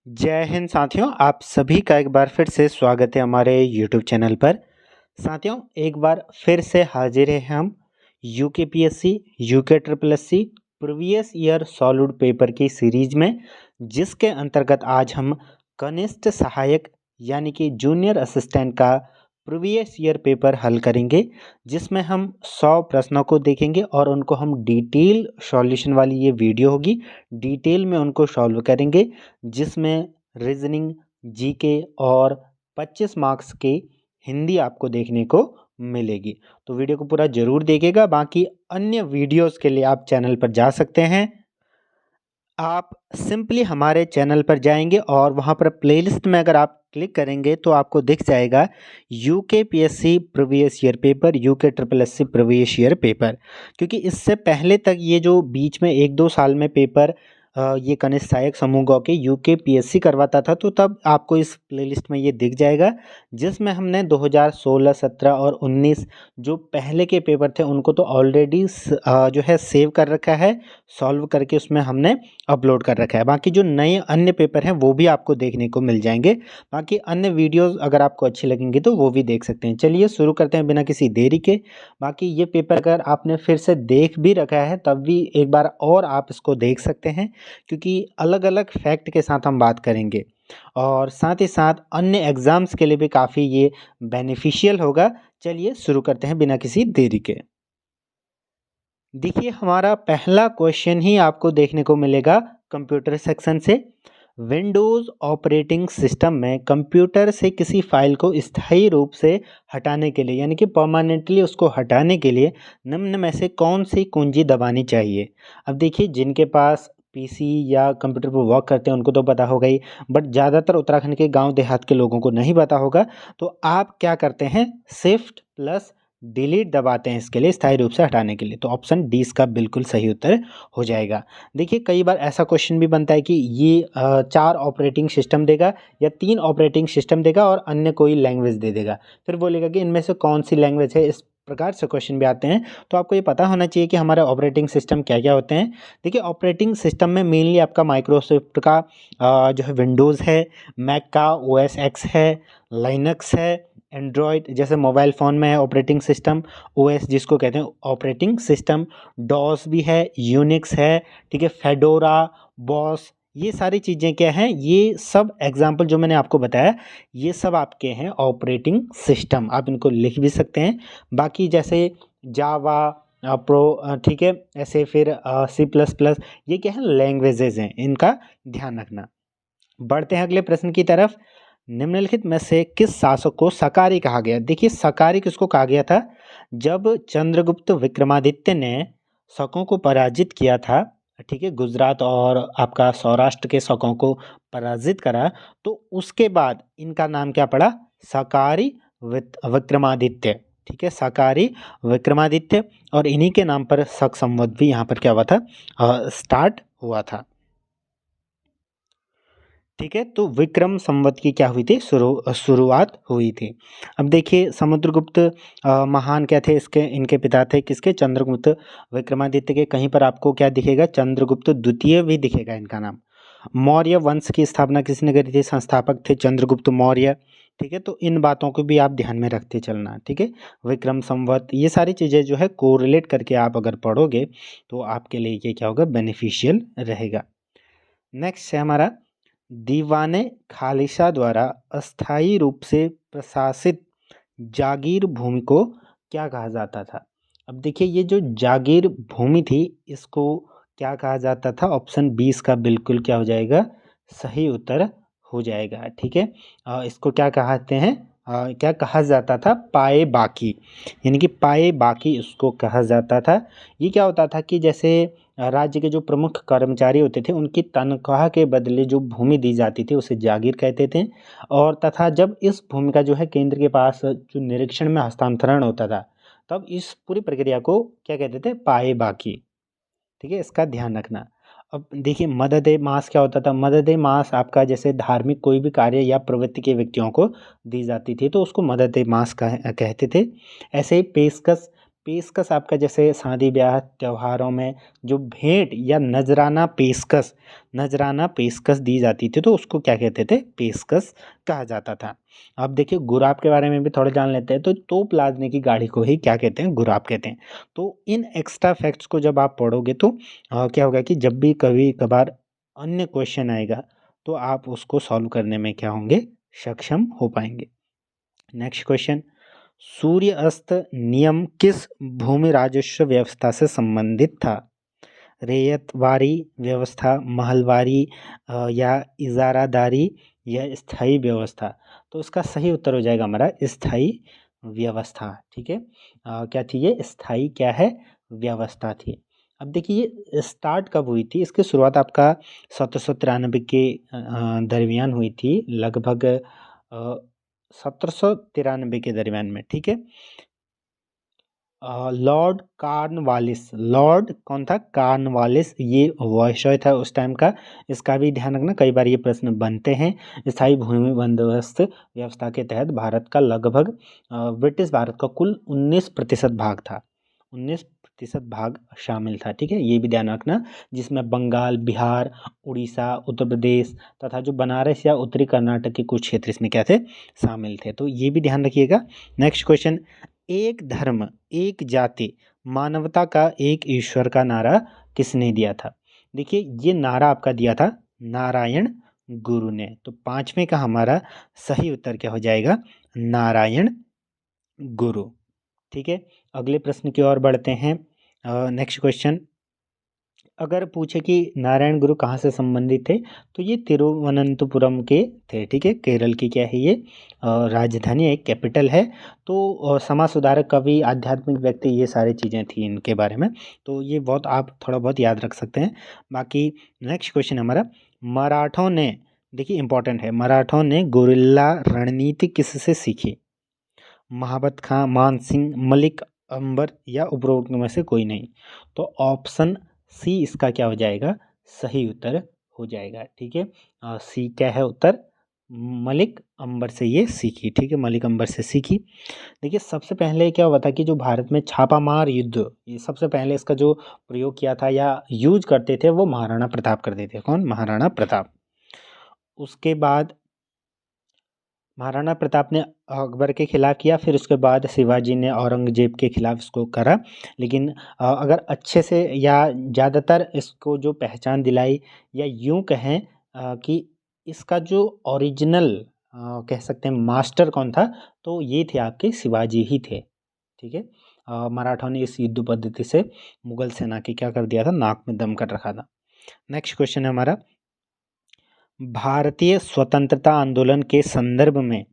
जय हिंद साथियों, आप सभी का एक बार फिर से स्वागत है हमारे YouTube चैनल पर। साथियों, एक बार फिर से हाजिर है हम UKPSC, UK triple S C previous year solved paper की सीरीज में, जिसके अंतर्गत आज हम कनिष्ठ सहायक यानी कि जूनियर असिस्टेंट का प्रीवियस ईयर पेपर हल करेंगे, जिसमें हम 100 प्रश्नों को देखेंगे और उनको हम डिटेल सॉल्यूशन वाली ये वीडियो होगी, डिटेल में उनको सॉल्व करेंगे, जिसमें रीजनिंग, जीके और 25 मार्क्स की हिंदी आपको देखने को मिलेगी। तो वीडियो को पूरा जरूर देखिएगा। बाकी अन्य वीडियोस के लिए आप चैनल पर जा सकते हैं। आप सिंपली हमारे चैनल पर जाएंगे और वहां पर प्लेलिस्ट में अगर आप क्लिक करेंगे तो आपको दिख जाएगा UKPSC previous year paper, UK triple S C previous year paper. क्योंकि इससे पहले तक ये जो बीच में 1-2 साल में पेपर ये कनिष्ठ सहायक समूह ग के UKPSC करवाता था, तो तब आपको इस प्लेलिस्ट में ये दिख जाएगा, जिसमें हमने 2016, 17 और 19 जो पहले के पेपर थे उनको तो ऑलरेडी जो है सेव कर रखा है, सॉल्व करके उसमें हमने अपलोड कर रखा है। बाकी जो नए अन्य पेपर हैं वो भी आपको देखने को मिल जाएंगे। बाकी अन्य वीडियोस अगर आपको अच्छी लगेंगी तो वो भी देख सकते हैं। चलिए शुरू करते हैं बिना किसी देरी के। बाकी ये पेपर अगर आपने फिर से देख भी रखा है तब भी एक बार और आप इसको देख सकते हैं, क्योंकि अलग अलग फैक्ट के साथ हम बात करेंगे और साथ ही साथ अन्य एग्जाम्स के लिए भी काफ़ी ये बेनिफिशियल होगा। चलिए शुरू करते हैं बिना किसी देरी के। देखिए, हमारा पहला क्वेश्चन ही आपको देखने को मिलेगा कंप्यूटर सेक्शन से। विंडोज़ ऑपरेटिंग सिस्टम में कंप्यूटर से किसी फाइल को स्थायी रूप से हटाने के लिए, यानी कि परमानेंटली उसको हटाने के लिए, निम्न में से कौन सी कुंजी दबानी चाहिए। अब देखिए, जिनके पास पीसी या कंप्यूटर पर वर्क करते हैं उनको तो पता होगा ही, बट ज़्यादातर उत्तराखंड के गांव देहात के लोगों को नहीं पता होगा। तो आप क्या करते हैं, शिफ्ट प्लस डिलीट दबाते हैं इसके लिए, स्थायी रूप से हटाने के लिए। तो ऑप्शन डी इसका बिल्कुल सही उत्तर हो जाएगा। देखिए, कई बार ऐसा क्वेश्चन भी बनता है कि ये 4 ऑपरेटिंग सिस्टम देगा या 3 ऑपरेटिंग सिस्टम देगा और अन्य कोई लैंग्वेज दे देगा, फिर बोलेगा कि इनमें से कौन सी लैंग्वेज है। इस प्रकार से क्वेश्चन भी आते हैं। तो आपको ये पता होना चाहिए कि हमारे ऑपरेटिंग सिस्टम क्या क्या होते हैं। देखिए, ऑपरेटिंग सिस्टम में मेनली आपका माइक्रोसॉफ्ट का जो है विंडोज़ है, मैक का OS X है, लाइनक्स है, एंड्रॉयड जैसे मोबाइल फ़ोन में है ऑपरेटिंग सिस्टम, OS जिसको कहते हैं ऑपरेटिंग सिस्टम, डॉस भी है, यूनिक्स है, ठीक है, फेडोरा, बॉस, ये सारी चीज़ें क्या हैं, ये सब एग्जाम्पल जो मैंने आपको बताया ये सब आपके हैं ऑपरेटिंग सिस्टम। आप इनको लिख भी सकते हैं। बाकी जैसे जावा, प्रो, ठीक है, ऐसे फिर C++, ये क्या है, लैंग्वेजेज हैं, इनका ध्यान रखना। बढ़ते हैं अगले प्रश्न की तरफ। निम्नलिखित में से किस शासक को सकारी कहा गया। देखिए, सकारी किसको कहा गया था, जब चंद्रगुप्त विक्रमादित्य ने शकों को पराजित किया था, ठीक है, गुजरात और आपका सौराष्ट्र के शकों को पराजित करा, तो उसके बाद इनका नाम क्या पड़ा, सकारी विक्रमादित्य। ठीक है, सकारी विक्रमादित्य, और इन्हीं के नाम पर शक संवत भी यहाँ पर क्या हुआ था, स्टार्ट हुआ था। ठीक है, तो विक्रम संवत की क्या हुई थी, शुरुआत हुई थी। अब देखिए, समुद्रगुप्त महान क्या थे, इसके इनके पिता थे किसके, चंद्रगुप्त विक्रमादित्य के। कहीं पर आपको क्या दिखेगा, चंद्रगुप्त द्वितीय भी दिखेगा इनका नाम। मौर्य वंश की स्थापना किसने करी थी, संस्थापक थे चंद्रगुप्त मौर्य। ठीक है, तो इन बातों को भी आप ध्यान में रखते चलना। ठीक है, विक्रम संवत, ये सारी चीज़ें जो है कोरिलेट करके आप अगर पढ़ोगे तो आपके लिए ये क्या होगा, बेनिफिशियल रहेगा। नेक्स्ट है हमारा, दीवाने खालिशा द्वारा अस्थायी रूप से प्रशासित जागीर भूमि को क्या कहा जाता था। अब देखिए, ये जो जागीर भूमि थी इसको क्या कहा जाता था, ऑप्शन 20 का बिल्कुल क्या हो जाएगा, सही उत्तर हो जाएगा। ठीक है, इसको क्या कहते हैं, क्या कहा जाता था, पाए बाकी, यानी कि पाए बाकी इसको कहा जाता था। ये क्या होता था कि जैसे राज्य के जो प्रमुख कर्मचारी होते थे उनकी तनख्वाह के बदले जो भूमि दी जाती थी उसे जागीर कहते थे। और तथा जब इस भूमि का जो है केंद्र के पास जो निरीक्षण में हस्तांतरण होता था, तब इस पूरी प्रक्रिया को क्या कहते थे, पाए बाकी। ठीक है, इसका ध्यान रखना। अब देखिए, मदद ए मास क्या होता था, मदद ए मास आपका जैसे धार्मिक कोई भी कार्य या प्रवृत्ति के व्यक्तियों को दी जाती थी तो उसको मदद ए मास कहते थे। ऐसे ही पेशकश, पेशकश आपका जैसे शादी ब्याह त्योहारों में जो भेंट या नजराना पेशकश दी जाती थी तो उसको क्या कहते थे, पेशकश कहा जाता था। अब देखिए गुराब के बारे में भी थोड़ा जान लेते हैं। तो तोप लादने की गाड़ी को ही क्या कहते हैं, गुराब कहते हैं। तो इन एक्स्ट्रा फैक्ट्स को जब आप पढ़ोगे तो क्या होगा कि जब भी कभी कभार अन्य क्वेश्चन आएगा तो आप उसको सॉल्व करने में क्या होंगे, सक्षम हो पाएंगे। नेक्स्ट क्वेश्चन, सूर्य अस्त नियम किस भूमि राजस्व व्यवस्था से संबंधित था? रैयतवारी व्यवस्था, महलवारी या इजारादारी या स्थायी व्यवस्था? तो इसका सही उत्तर हो जाएगा हमारा स्थायी व्यवस्था। ठीक है, क्या थी ये, स्थायी क्या है, व्यवस्था थी। अब देखिए ये स्टार्ट कब हुई थी, इसकी शुरुआत आपका 1793 के दरमियान हुई थी, लगभग 1793 के दरमियान में। ठीक है, लॉर्ड कॉर्नवालिस, लॉर्ड कौन था, कॉर्नवालिस, ये वॉइसरॉय था उस टाइम का। इसका भी ध्यान रखना, कई बार ये प्रश्न बनते हैं। स्थायी भूमि बंदोबस्त व्यवस्था के तहत भारत का लगभग ब्रिटिश भारत का कुल 19% भाग था, 19% भाग शामिल था। ठीक है, ये भी ध्यान रखना, जिसमें बंगाल, बिहार, उड़ीसा, उत्तर प्रदेश तथा जो बनारस या उत्तरी कर्नाटक के कुछ क्षेत्र इसमें क्या थे, शामिल थे। तो ये भी ध्यान रखिएगा। नेक्स्ट क्वेश्चन, एक धर्म एक जाति मानवता का एक ईश्वर का नारा किसने दिया था? देखिए ये नारा आपका दिया था नारायण गुरु ने। तो पांचवें का हमारा सही उत्तर क्या हो जाएगा, नारायण गुरु। ठीक है, अगले प्रश्न की ओर बढ़ते हैं। नेक्स्ट क्वेश्चन, अगर पूछे कि नारायण गुरु कहाँ से संबंधित थे, तो ये तिरुवनंतपुरम के थे। ठीक है, केरल की क्या है ये राजधानी, एक कैपिटल है। तो समाज सुधारक, कवि, आध्यात्मिक व्यक्ति, ये सारी चीज़ें थी इनके बारे में। तो ये बहुत आप थोड़ा बहुत याद रख सकते हैं। बाकी नेक्स्ट क्वेश्चन हमारा, मराठों ने, देखिए इंपॉर्टेंट है, मराठों ने गुरिल्ला रणनीति किससे सीखी? महाबत खां, मान सिंह, मलिक अंबर या उपरोक्त में से कोई नहीं। तो ऑप्शन सी इसका क्या हो जाएगा, सही उत्तर हो जाएगा। ठीक है, सी क्या है उत्तर, मलिक अंबर से ये सीखी। ठीक है, मलिक अंबर से सीखी। देखिए सबसे पहले क्या हुआ था कि जो भारत में छापामार युद्ध, ये सबसे पहले इसका जो प्रयोग किया था या यूज करते थे वो महाराणा प्रताप करते थे। कौन, महाराणा प्रताप। उसके बाद महाराणा प्रताप ने अकबर के खिलाफ किया, फिर उसके बाद शिवाजी ने औरंगजेब के खिलाफ इसको करा। लेकिन अगर अच्छे से या ज़्यादातर इसको जो पहचान दिलाई, या यूं कहें कि इसका जो ओरिजिनल कह सकते हैं मास्टर कौन था, तो ये थे आपके शिवाजी ही थे। ठीक है, मराठों ने इस युद्ध पद्धति से मुगल सेना के क्या कर दिया था, नाक में दम कर रखा था। नेक्स्ट क्वेश्चन है हमारा, भारतीय स्वतंत्रता आंदोलन के संदर्भ में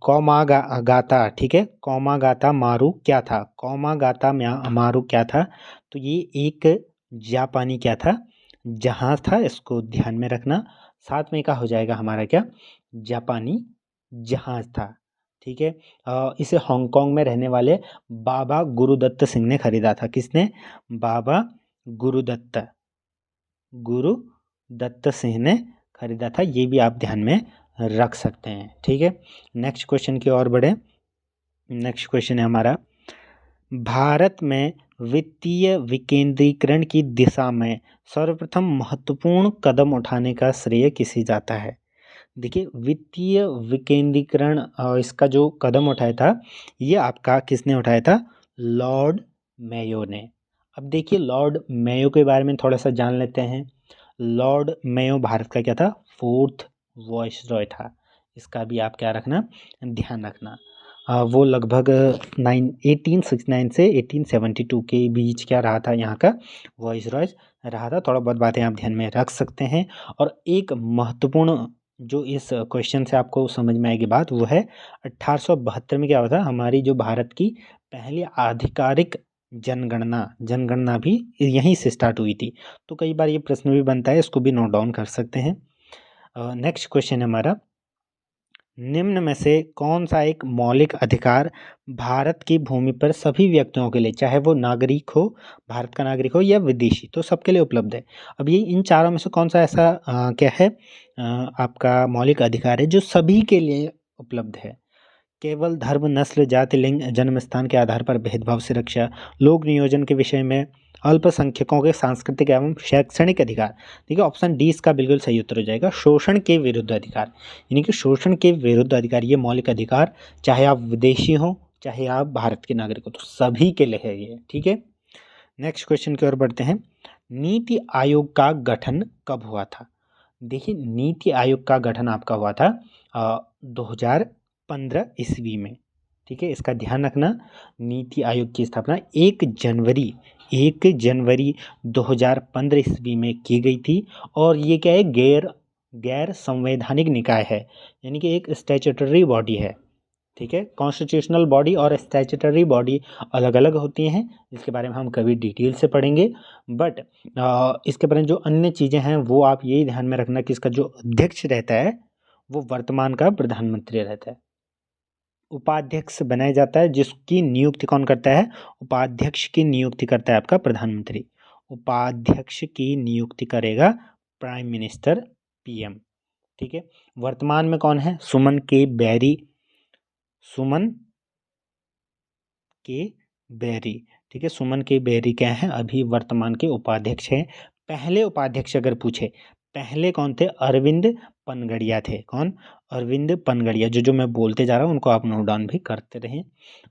कौमागाता, ठीक है, कौमागाता मारू क्या था? कौमागाता मारू क्या था? तो ये एक जापानी क्या था, जहाज था, इसको ध्यान में रखना। साथ में का हो जाएगा हमारा क्या, जापानी जहाज था। ठीक है, इसे हांगकांग में रहने वाले बाबा गुरुदत्त सिंह ने खरीदा था। किसने, बाबा गुरुदत्त गुरुदत्त सिंह ने खरीदा था। ये भी आप ध्यान में रख सकते हैं। ठीक है, नेक्स्ट क्वेश्चन की ओर बढ़े। नेक्स्ट क्वेश्चन है हमारा, भारत में वित्तीय विकेंद्रीकरण की दिशा में सर्वप्रथम महत्वपूर्ण कदम उठाने का श्रेय किसे जाता है? देखिए वित्तीय विकेंद्रीकरण इसका जो कदम उठाया था, ये आपका किसने उठाया था, लॉर्ड मेयो ने। अब देखिए लॉर्ड मेयो के बारे में थोड़ा सा जान लेते हैं। लॉर्ड मेयो भारत का क्या था, फोर्थ वॉइसरॉय था। इसका भी आप क्या रखना, ध्यान रखना। वो लगभग 1869 से 1872 के बीच क्या रहा था, यहाँ का वॉइसरॉय रहा था। थोड़ा बहुत बातें आप ध्यान में रख सकते हैं। और एक महत्वपूर्ण जो इस क्वेश्चन से आपको समझ में आएगी बात, वो है 1872 में क्या हुआ था, हमारी जो भारत की पहली आधिकारिक जनगणना भी यहीं से स्टार्ट हुई थी। तो कई बार ये प्रश्न भी बनता है, इसको भी नोट डाउन कर सकते हैं। नेक्स्ट क्वेश्चन है हमारा, निम्न में से कौन सा एक मौलिक अधिकार भारत की भूमि पर सभी व्यक्तियों के लिए, चाहे वो नागरिक हो, भारत का नागरिक हो या विदेशी, तो सबके लिए उपलब्ध है? अब ये इन चारों में से कौन सा ऐसा क्या है आपका मौलिक अधिकार है जो सभी के लिए उपलब्ध है? केवल धर्म, नस्ल, जाति, लिंग, जन्म स्थान के आधार पर भेदभाव से रक्षा, लोक नियोजन के विषय में अल्पसंख्यकों के सांस्कृतिक एवं शैक्षणिक अधिकार। देखिए ऑप्शन डी इसका बिल्कुल सही उत्तर हो जाएगा, शोषण के विरुद्ध अधिकार। यानी कि शोषण के विरुद्ध अधिकार, ये मौलिक अधिकार चाहे आप विदेशी हो चाहे आप भारत के नागरिक हो, तो सभी के लिए है ये। ठीक है, नेक्स्ट क्वेश्चन की ओर बढ़ते हैं। नीति आयोग का गठन कब हुआ था? देखिए नीति आयोग का गठन आपका हुआ था 2015 ईस्वी में। ठीक है, इसका ध्यान रखना। नीति आयोग की स्थापना 1 जनवरी 2015 ईस्वी में की गई थी। और ये क्या है, गैर संवैधानिक निकाय है, यानी कि एक स्टैट्यूटरी बॉडी है। ठीक है, कॉन्स्टिट्यूशनल बॉडी और स्टैट्यूटरी बॉडी अलग अलग होती हैं, इसके बारे में हम कभी डिटेल से पढ़ेंगे। बट इसके बारे में जो अन्य चीज़ें हैं वो आप यही ध्यान में रखना कि इसका जो अध्यक्ष रहता है वो वर्तमान का प्रधानमंत्री रहता है। उपाध्यक्ष बनाया जाता है, जिसकी नियुक्ति कौन करता है? उपाध्यक्ष की नियुक्ति करता है आपका प्रधानमंत्री। उपाध्यक्ष की नियुक्ति करेगा प्राइम मिनिस्टर, पीएम। ठीक है, वर्तमान में कौन है? सुमन के बेरी। ठीक है, सुमन के बेरी क्या हैं? अभी वर्तमान के उपाध्यक्ष हैं। पहले उपाध्यक्ष अगर पूछे, पहले कौन थे? अरविंद पनगड़िया थे। कौन? अरविंद पनगड़िया। जो मैं बोलते जा रहा हूँ उनको आप नोट डाउन भी करते रहें।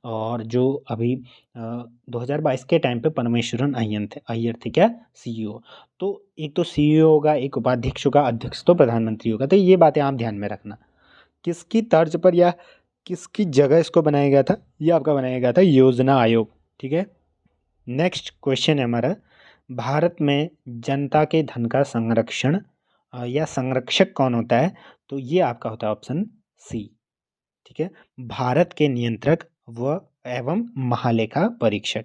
और जो अभी 2022 के टाइम पे परमेश्वरन अय्यर थे क्या? सीईओ। तो एक तो सीईओ होगा, एक उपाध्यक्ष होगा, अध्यक्ष तो प्रधानमंत्री होगा। तो ये बातें आप ध्यान में रखना। किसकी तर्ज पर या किसकी जगह इसको बनाया गया था? ये आपका बनाया गया था योजना आयोग। ठीक है, नेक्स्ट क्वेश्चन है हमारा, भारत में जनता के धन का संरक्षण या संरक्षक कौन होता है? तो ये आपका होता है ऑप्शन सी। ठीक है, भारत के नियंत्रक व एवं महालेखा परीक्षक।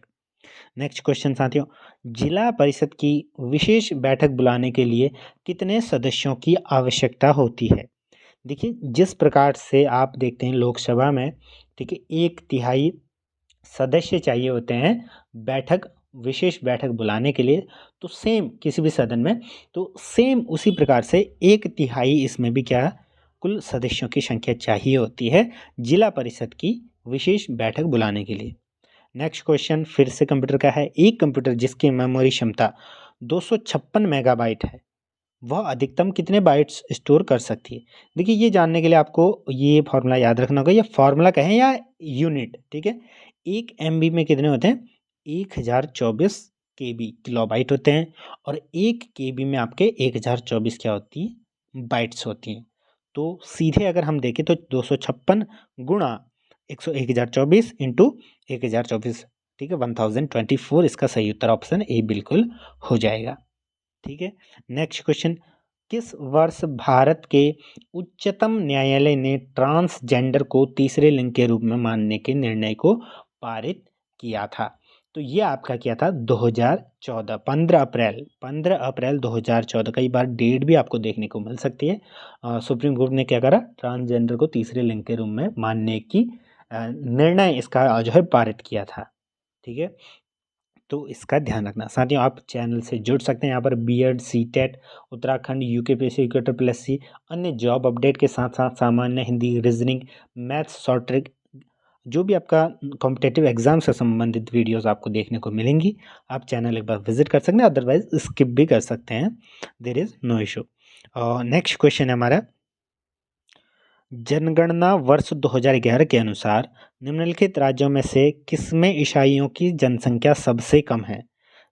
नेक्स्ट क्वेश्चन साथियों, जिला परिषद की विशेष बैठक बुलाने के लिए कितने सदस्यों की आवश्यकता होती है? देखिए जिस प्रकार से आप देखते हैं लोकसभा में, ठीक है, 1/3 सदस्य चाहिए होते हैं विशेष बैठक बुलाने के लिए। तो सेम किसी भी सदन में, तो सेम उसी प्रकार से 1/3 इसमें भी क्या, कुल सदस्यों की संख्या चाहिए होती है जिला परिषद की विशेष बैठक बुलाने के लिए। नेक्स्ट क्वेश्चन फिर से कंप्यूटर का है। एक कंप्यूटर जिसकी मेमोरी क्षमता 256 मेगाबाइट है, वह अधिकतम कितने बाइट्स स्टोर कर सकती है? देखिए ये जानने के लिए आपको ये फॉर्मूला याद रखना होगा, या फॉर्मूला कहें या यूनिट। ठीक है, 1 MB में कितने होते हैं? 1024 KB किलोबाइट होते हैं। और 1 KB में आपके 1024 क्या होती है? बाइट्स होती हैं। तो सीधे अगर हम देखें तो 256 गुणा 1024 इंटू 1024, ठीक है, 1024 इसका सही उत्तर ऑप्शन ए बिल्कुल हो जाएगा। ठीक है, नेक्स्ट क्वेश्चन, किस वर्ष भारत के उच्चतम न्यायालय ने ट्रांसजेंडर को तीसरे लिंग के रूप में मानने के निर्णय को पारित किया था? तो ये आपका किया था 2014, 15 अप्रैल 2014। कई बार डेट भी आपको देखने को मिल सकती है। सुप्रीम कोर्ट ने क्या करा? ट्रांसजेंडर को तीसरे लिंग के रूप में मानने की निर्णय इसका जो है पारित किया था। ठीक है, तो इसका ध्यान रखना। साथियों आप चैनल से जुड़ सकते हैं, यहाँ पर BEd, CTET, Uttarakhand, UKPSC, UK अन्य जॉब अपडेट के साथ साथ सामान्य Hindi, reasoning, maths, short trick, जो भी आपका कॉम्पिटेटिव एग्जाम से संबंधित वीडियोस आपको देखने को मिलेंगी। आप चैनल एक बार विजिट कर सकते हैं, अदरवाइज स्किप भी कर सकते हैं, there is no issue. Next question है हमारा, जनगणना वर्ष 2011 के अनुसार निम्नलिखित राज्यों में से किसमें ईसाइयों की जनसंख्या सबसे कम है?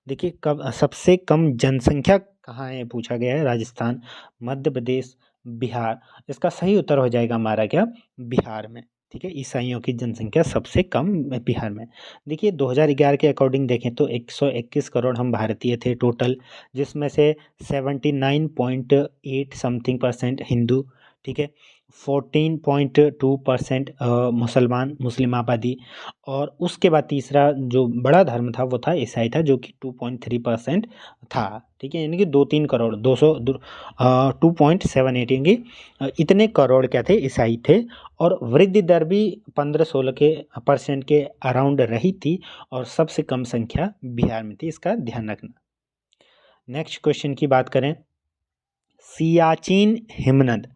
देखिए कब सबसे कम जनसंख्या कहाँ है पूछा गया है। राजस्थान, मध्य प्रदेश, बिहार। इसका सही उत्तर हो जाएगा हमारा क्या? बिहार में। ठीक है, ईसाइयों की जनसंख्या सबसे कम बिहार में। देखिए 2011 के अकॉर्डिंग देखें तो 121 करोड़ हम भारतीय थे टोटल, जिसमें से 79.8 समथिंग परसेंट हिंदू। ठीक है, 14.2% मुस्लिम आबादी। और उसके बाद तीसरा जो बड़ा धर्म था वो था ईसाई था, जो कि 2.3% था। ठीक है, यानी कि 2-3 करोड़ 2.78 यानी इतने करोड़ क्या थे? ईसाई थे। और वृद्धि दर भी 15-16% के अराउंड रही थी, और सबसे कम संख्या बिहार में थी, इसका ध्यान रखना। नेक्स्ट क्वेश्चन की बात करें, सियाचिन हिमनद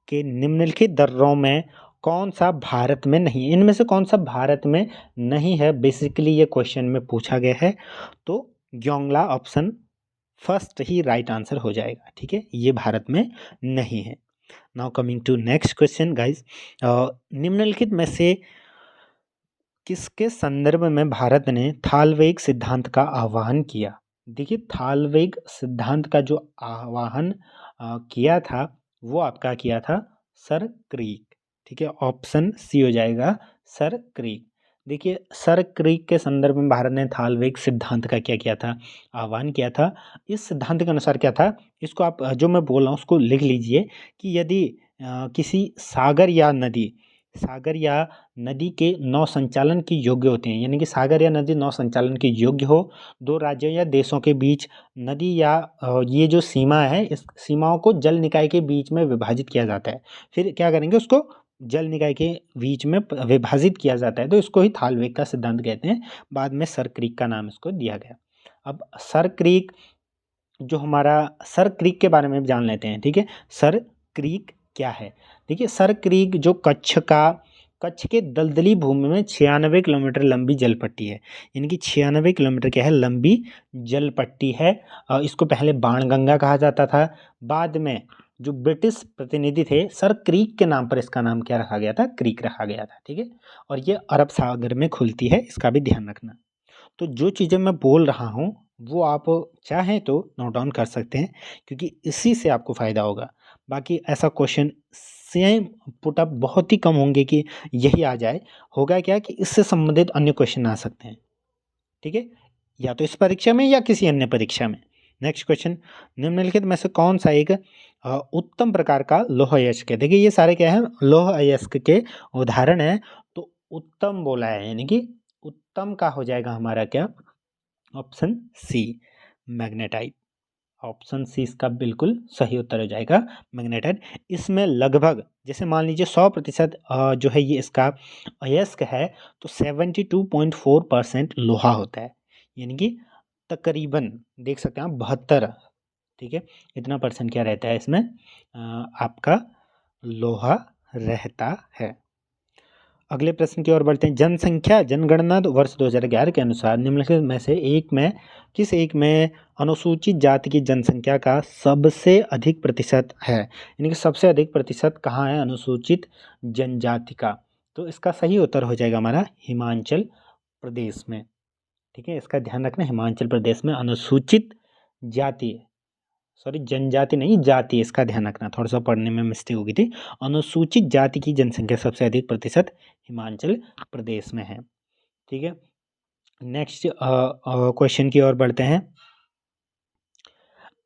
के निम्नलिखित दर्रों में कौन सा भारत में नहीं है, इनमें से कौन सा भारत में नहीं है, बेसिकली ये क्वेश्चन में पूछा गया है। तो ग्योंगला ऑप्शन फर्स्ट ही राइट आंसर हो जाएगा, ठीक है, ये भारत में नहीं है। Now coming to next question guys, निम्नलिखित में से किसके संदर्भ में भारत ने थालवेग सिद्धांत का आह्वान किया। देखिए, थालवेग सिद्धांत का जो आह्वान किया था वो आपका किया था सर क्रीक, ठीक है, ऑप्शन सी हो जाएगा सर क्रीक। देखिए, सर क्रीक के संदर्भ में भारत ने थालवेग सिद्धांत का क्या किया था, आह्वान किया था। इस सिद्धांत के अनुसार क्या था, इसको आप जो मैं बोल रहा हूँ उसको लिख लीजिए कि यदि किसी सागर या नदी के नौ संचालन के योग्य होते हैं, यानी कि सागर या नदी नौ संचालन के योग्य हो, दो राज्यों या देशों के बीच नदी या ये जो सीमा है, इस सीमाओं को जल निकाय के बीच में विभाजित किया जाता है। फिर क्या करेंगे, उसको जल निकाय के बीच में विभाजित किया जाता है, तो इसको ही थालवेग का सिद्धांत कहते हैं। बाद में सर क्रीक का नाम इसको दिया गया। अब सर क्रीक जो हमारा सर क्रीक के बारे में भी जान लेते हैं, ठीक है। सर क्रीक क्या है, देखिए, सर क्रीक जो कच्छ के दलदली भूमि में 96 किलोमीटर लंबी जलपट्टी है, यानी कि 96 किलोमीटर क्या है, लंबी जलपट्टी है। इसको पहले बाणगंगा कहा जाता था, बाद में जो ब्रिटिश प्रतिनिधि थे, सर क्रीक के नाम पर इसका नाम क्या रखा गया था, क्रीक रखा गया था, ठीक है। और ये अरब सागर में खुलती है, इसका भी ध्यान रखना। तो जो चीज़ें मैं बोल रहा हूँ वो आप चाहें तो नोट डाउन कर सकते हैं, क्योंकि इसी से आपको फ़ायदा होगा। बाकी ऐसा क्वेश्चन सेम पुटअप बहुत ही कम होंगे कि यही आ जाए। होगा क्या कि इससे संबंधित अन्य क्वेश्चन आ सकते हैं, ठीक है, या तो इस परीक्षा में या किसी अन्य परीक्षा में। नेक्स्ट क्वेश्चन, निम्नलिखित में से कौन सा एक उत्तम प्रकार का लौह अयस्क है। देखिए, ये सारे क्या है, लौह अयस्क के उदाहरण है। तो उत्तम बोला है, यानी कि उत्तम का हो जाएगा हमारा क्या, option C, magnetite. Option C इसका बिल्कुल सही उत्तर हो जाएगा, मैग्नेटाइट। इसमें लगभग, जैसे मान लीजिए 100% जो है ये इसका अयस्क है, तो 72.4% लोहा होता है, यानी कि तकरीबन देख सकते हैं आप 72, ठीक है, इतना परसेंट क्या रहता है इसमें, आपका लोहा रहता है। अगले प्रश्न की ओर बढ़ते हैं। जनसंख्या जनगणना वर्ष 2011 के अनुसार निम्नलिखित में से किस एक में अनुसूचित जाति की जनसंख्या का सबसे अधिक प्रतिशत है, यानी कि सबसे अधिक प्रतिशत कहाँ है अनुसूचित जनजाति का। तो इसका सही उत्तर हो जाएगा हमारा हिमाचल प्रदेश में, ठीक है, इसका ध्यान रखना, हिमाचल प्रदेश में अनुसूचित जाति, सॉरी जनजाति नहीं, जाति, इसका ध्यान रखना, थोड़ा सा पढ़ने में मिस्टेक हो गई थी। अनुसूचित जाति की जनसंख्या सबसे अधिक प्रतिशत हिमाचल प्रदेश में है, ठीक है। नेक्स्ट क्वेश्चन की ओर बढ़ते हैं।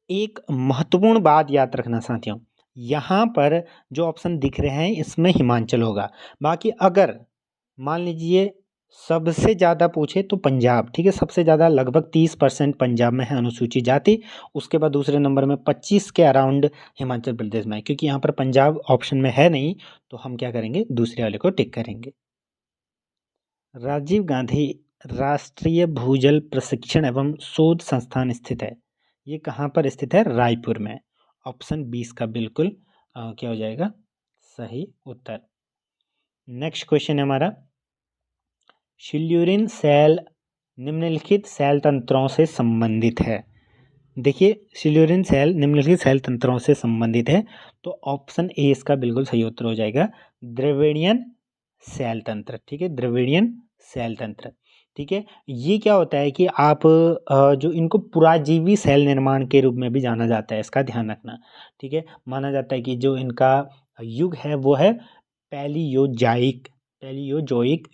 एक महत्वपूर्ण बात याद रखना साथियों, यहाँ पर जो ऑप्शन दिख रहे हैं इसमें हिमाचल होगा, बाकी अगर मान लीजिए सबसे ज़्यादा पूछे तो पंजाब, ठीक है, सबसे ज़्यादा लगभग 30% पंजाब में है अनुसूचित जाति। उसके बाद दूसरे नंबर में 25 के अराउंड हिमाचल प्रदेश में है। क्योंकि यहाँ पर पंजाब ऑप्शन में है नहीं, तो हम क्या करेंगे, दूसरे वाले को टिक करेंगे। राजीव गांधी राष्ट्रीय भूजल प्रशिक्षण एवं शोध संस्थान स्थित है, ये कहाँ पर स्थित है, रायपुर में। ऑप्शन 20 का बिल्कुल क्या हो जाएगा, सही उत्तर। नेक्स्ट क्वेश्चन है हमारा, सिल्यूरिन सेल निम्नलिखित सेल तंत्रों से संबंधित है। देखिए, सिल्यूरिन सेल निम्नलिखित सेल तंत्रों से संबंधित है, तो ऑप्शन ए इसका बिल्कुल सही उत्तर हो जाएगा, द्रविड़ियन सेल तंत्र, ठीक है, द्रविड़ियन सेल तंत्र, ठीक है। ये क्या होता है कि आप जो इनको पुराजीवी सेल निर्माण के रूप में भी जाना जाता है, इसका ध्यान रखना, ठीक है। माना जाता है कि जो इनका युग है वो है पैलियोजोइक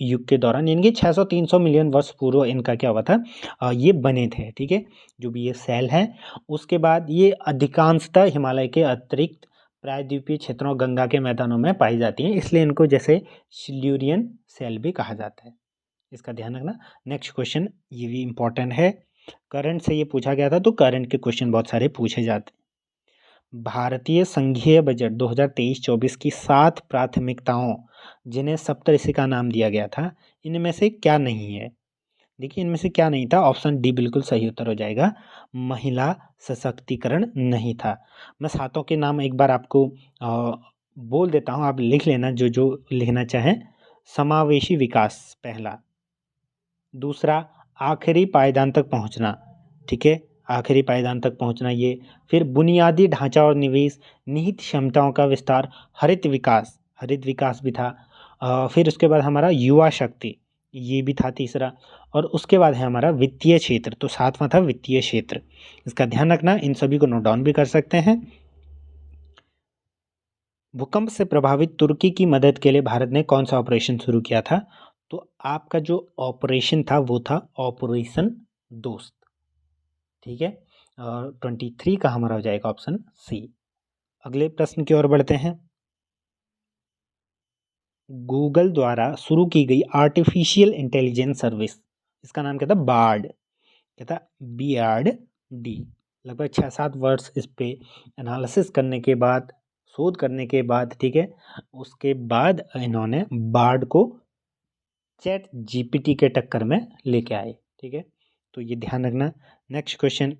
युग के दौरान, यानी कि 600-300 मिलियन वर्ष पूर्व इनका क्या हुआ था, ये बने थे, ठीक है, जो भी ये सेल हैं। उसके बाद ये अधिकांशतः हिमालय के अतिरिक्त प्रायद्वीपीय क्षेत्रों, गंगा के मैदानों में पाई जाती हैं, इसलिए इनको जैसे सिल्यूरियन सेल भी कहा जाता है, इसका ध्यान रखना। नेक्स्ट क्वेश्चन, ये भी इम्पोर्टेंट है, करंट से ये पूछा गया था, तो करंट के क्वेश्चन बहुत सारे पूछे जाते हैं। भारतीय संघीय बजट 2023-24 की 7 प्राथमिकताओं जिन्हें सप्तऋषि का नाम दिया गया था, इनमें से क्या नहीं है। देखिए, इनमें से क्या नहीं था, ऑप्शन डी बिल्कुल सही उत्तर हो जाएगा, महिला सशक्तिकरण नहीं था। मैं सातों के नाम एक बार आपको बोल देता हूँ, आप लिख लेना जो जो लिखना चाहें। समावेशी विकास पहला, दूसरा आखिरी पायदान तक पहुँचना, ठीक है, आखिरी पायदान तक पहुँचना ये। फिर बुनियादी ढांचा और निवेश, निहित क्षमताओं का विस्तार, हरित विकास भी था। फिर उसके बाद हमारा युवा शक्ति, ये भी था तीसरा। और उसके बाद है हमारा वित्तीय क्षेत्र, तो सातवां था वित्तीय क्षेत्र। इसका ध्यान रखना, इन सभी को नोट डाउन भी कर सकते हैं। भूकंप से प्रभावित तुर्की की मदद के लिए भारत ने कौन सा ऑपरेशन शुरू किया था? तो आपका जो ऑपरेशन था वो था ऑपरेशन दोस्त, ठीक है। और 23 का हमारा हो जाएगा ऑप्शन सी। अगले प्रश्न की ओर बढ़ते हैं। गूगल द्वारा शुरू की गई आर्टिफिशियल इंटेलिजेंस सर्विस, इसका नाम क्या था? बार्ड, क्या था? BARD। लगभग 6-7 वर्ष इस पे एनालिसिस करने के बाद, शोध करने के बाद, ठीक है, उसके बाद इन्होंने बार्ड को चैट GPT के टक्कर में लेके आए, ठीक है। तो ये ध्यान रखना। नेक्स्ट क्वेश्चन,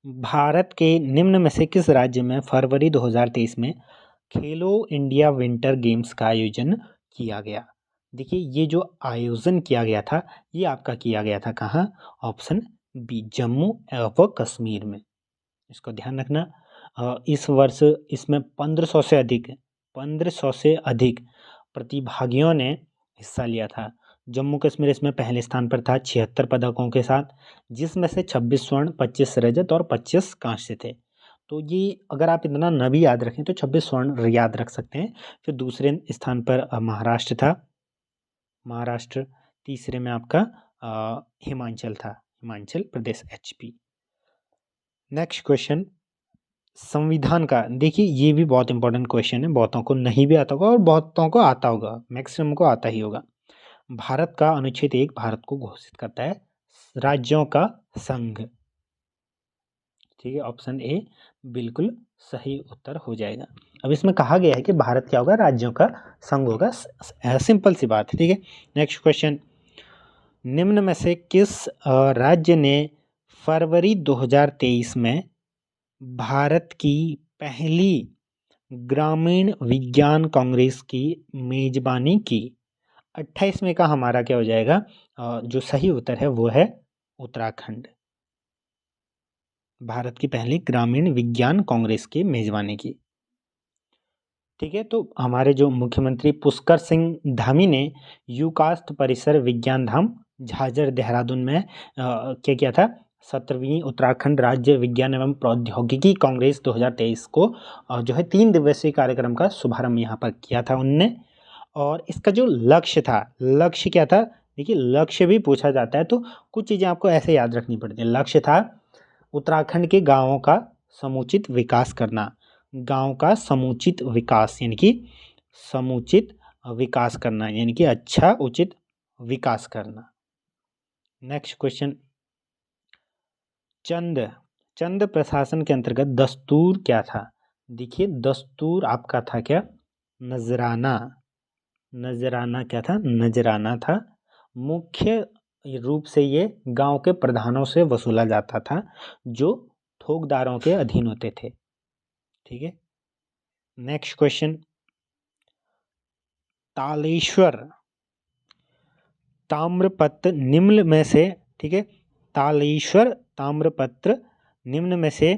भारत के निम्न में से किस राज्य में फरवरी 2023 में खेलो इंडिया विंटर गेम्स का आयोजन किया गया? देखिए, ये जो आयोजन किया गया था ये आपका किया गया था कहाँ? ऑप्शन बी, जम्मू व कश्मीर में। इसको ध्यान रखना। इस वर्ष इसमें 1500 से अधिक प्रतिभागियों ने हिस्सा लिया था। जम्मू कश्मीर इसमें पहले स्थान पर था 76 पदकों के साथ, जिसमें से 26 स्वर्ण, 25 रजत और 25 कांस्य थे। तो ये अगर आप इतना न भी याद रखें तो 26 स्वर्ण याद रख सकते हैं। फिर दूसरे स्थान पर महाराष्ट्र था, महाराष्ट्र। तीसरे में आपका हिमाचल था, Himachal Pradesh, HP। Next question, संविधान का, देखिए ये भी बहुत इंपॉर्टेंट क्वेश्चन है, बहुतों को नहीं भी आता होगा और बहुतों को आता होगा, मैक्सिमम को आता ही होगा। भारत का अनुच्छेद 1 भारत को घोषित करता है राज्यों का संघ, ठीक है, ऑप्शन ए बिल्कुल सही उत्तर हो जाएगा। अब इसमें कहा गया है कि भारत क्या होगा? राज्यों का संघ होगा, सिंपल सी बात है, ठीक है। नेक्स्ट क्वेश्चन, निम्न में से किस राज्य ने फरवरी 2023 में भारत की पहली ग्रामीण विज्ञान कांग्रेस की मेजबानी की? 28वें का हमारा क्या हो जाएगा? जो सही उत्तर है वो है उत्तराखंड, भारत की पहली ग्रामीण विज्ञान कांग्रेस की मेजबानी की, ठीक है। तो हमारे जो मुख्यमंत्री पुष्कर सिंह धामी ने यूकास्ट परिसर विज्ञान धाम झाझर देहरादून में क्या किया था? 17वीं उत्तराखंड राज्य विज्ञान एवं प्रौद्योगिकी कांग्रेस 2023 को जो है 3 दिवसीय कार्यक्रम का शुभारंभ यहाँ पर किया था उनने। और इसका जो लक्ष्य था, लक्ष्य क्या था? देखिए, लक्ष्य भी पूछा जाता है तो कुछ चीज़ें आपको ऐसे याद रखनी पड़ती हैं। लक्ष्य था उत्तराखंड के गांवों का समुचित विकास करना, गांव का समुचित विकास यानी कि समुचित विकास करना, यानी कि अच्छा उचित विकास करना। नेक्स्ट क्वेश्चन, चंद प्रशासन के अंतर्गत दस्तूर क्या था? देखिए, दस्तूर आपका था क्या? नजराना, नजराना क्या था? नजराना था। मुख्य रूप से ये गांव के प्रधानों से वसूला जाता था जो थोकदारों के अधीन होते थे, ठीक है। नेक्स्ट क्वेश्चन, तालेश्वर ताम्रपत्र निम्न में से, ठीक है, तालेश्वर ताम्रपत्र निम्न में से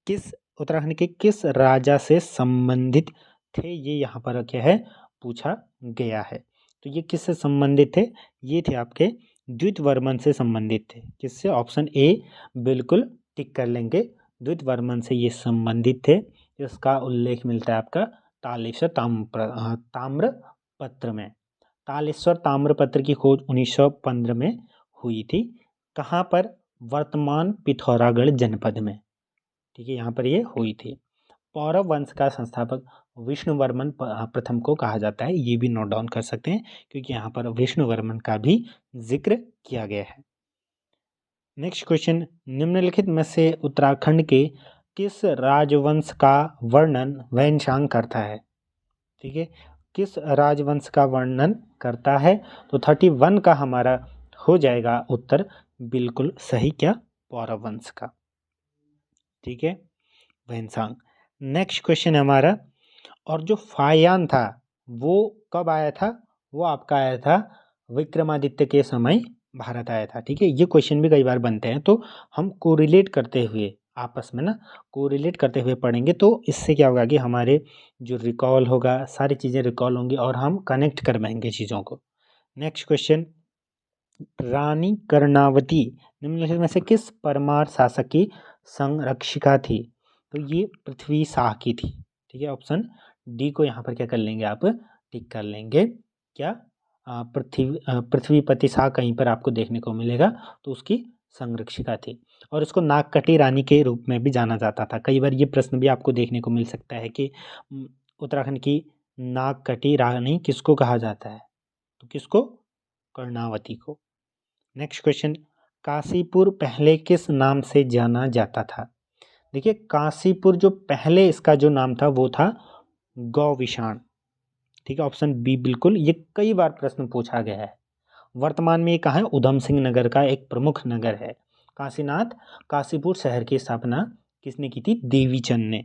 किस उत्तराखंड के किस राजा से संबंधित थे? ये यहाँ पर क्या है? पूछा गया है। तो ये किससे संबंधित थे? ये थे आपके द्वितवर्मन से संबंधित थे। किससे? ऑप्शन ए बिल्कुल टिक कर लेंगे, द्वितवर्मन से ये संबंधित थे। इसका उल्लेख मिलता है आपका तालेश्वर ताम्रपत्र में। तालेश्वर ताम्रपत्र की खोज 1915 में हुई थी। कहाँ पर? वर्तमान पिथौरागढ़ जनपद में, ठीक है, यहाँ पर ये हुई थी। पौरव वंश का संस्थापक विष्णुवर्मन प्रथम को कहा जाता है, ये भी नोट डाउन कर सकते हैं क्योंकि यहाँ पर विष्णुवर्मन का भी जिक्र किया गया है। नेक्स्ट क्वेश्चन, निम्नलिखित में से उत्तराखंड के किस राजवंश का वर्णन वैनशांग करता है? ठीक है, किस राजवंश का वर्णन करता है? तो 31 का हमारा हो जाएगा उत्तर बिल्कुल सही, क्या? पौरव वंश का, ठीक है, वैनसांग। नेक्स्ट क्वेश्चन है हमारा, और जो फायान था वो कब आया था? वो आपका आया था विक्रमादित्य के समय भारत आया था। ठीक है, ये क्वेश्चन भी कई बार बनते हैं, तो हम कोरिलेट करते हुए आपस में ना कोरिलेट करते हुए पढ़ेंगे, तो इससे क्या होगा कि हमारे जो रिकॉल होगा, सारी चीज़ें रिकॉल होंगी और हम कनेक्ट कर पाएंगे चीज़ों को। नेक्स्ट क्वेश्चन, रानी कर्णावती निम्नलिखित में से किस परमार शासक की संरक्षिका थी? तो ये पृथ्वी शाह की थी। ठीक है, ऑप्शन डी को यहाँ पर क्या कर लेंगे आप, टिक कर लेंगे। क्या पृथ्वीपति शाह कहीं पर आपको देखने को मिलेगा, तो उसकी संरक्षिका थी। और इसको नागकटी रानी के रूप में भी जाना जाता था। कई बार ये प्रश्न भी आपको देखने को मिल सकता है कि उत्तराखंड की नागकटी रानी किसको कहा जाता है? तो किसको? कर्णावती को। नेक्स्ट क्वेश्चन, काशीपुर पहले किस नाम से जाना जाता था? देखिए, काशीपुर जो पहले इसका जो नाम था वो था गौविशाण। ठीक है, ऑप्शन बी बिल्कुल, ये कई बार प्रश्न पूछा गया है। वर्तमान में ये कहाँ है? उधम सिंह नगर का एक प्रमुख नगर है। काशीनाथ काशीपुर शहर की स्थापना किसने की थी? देवीचंद ने।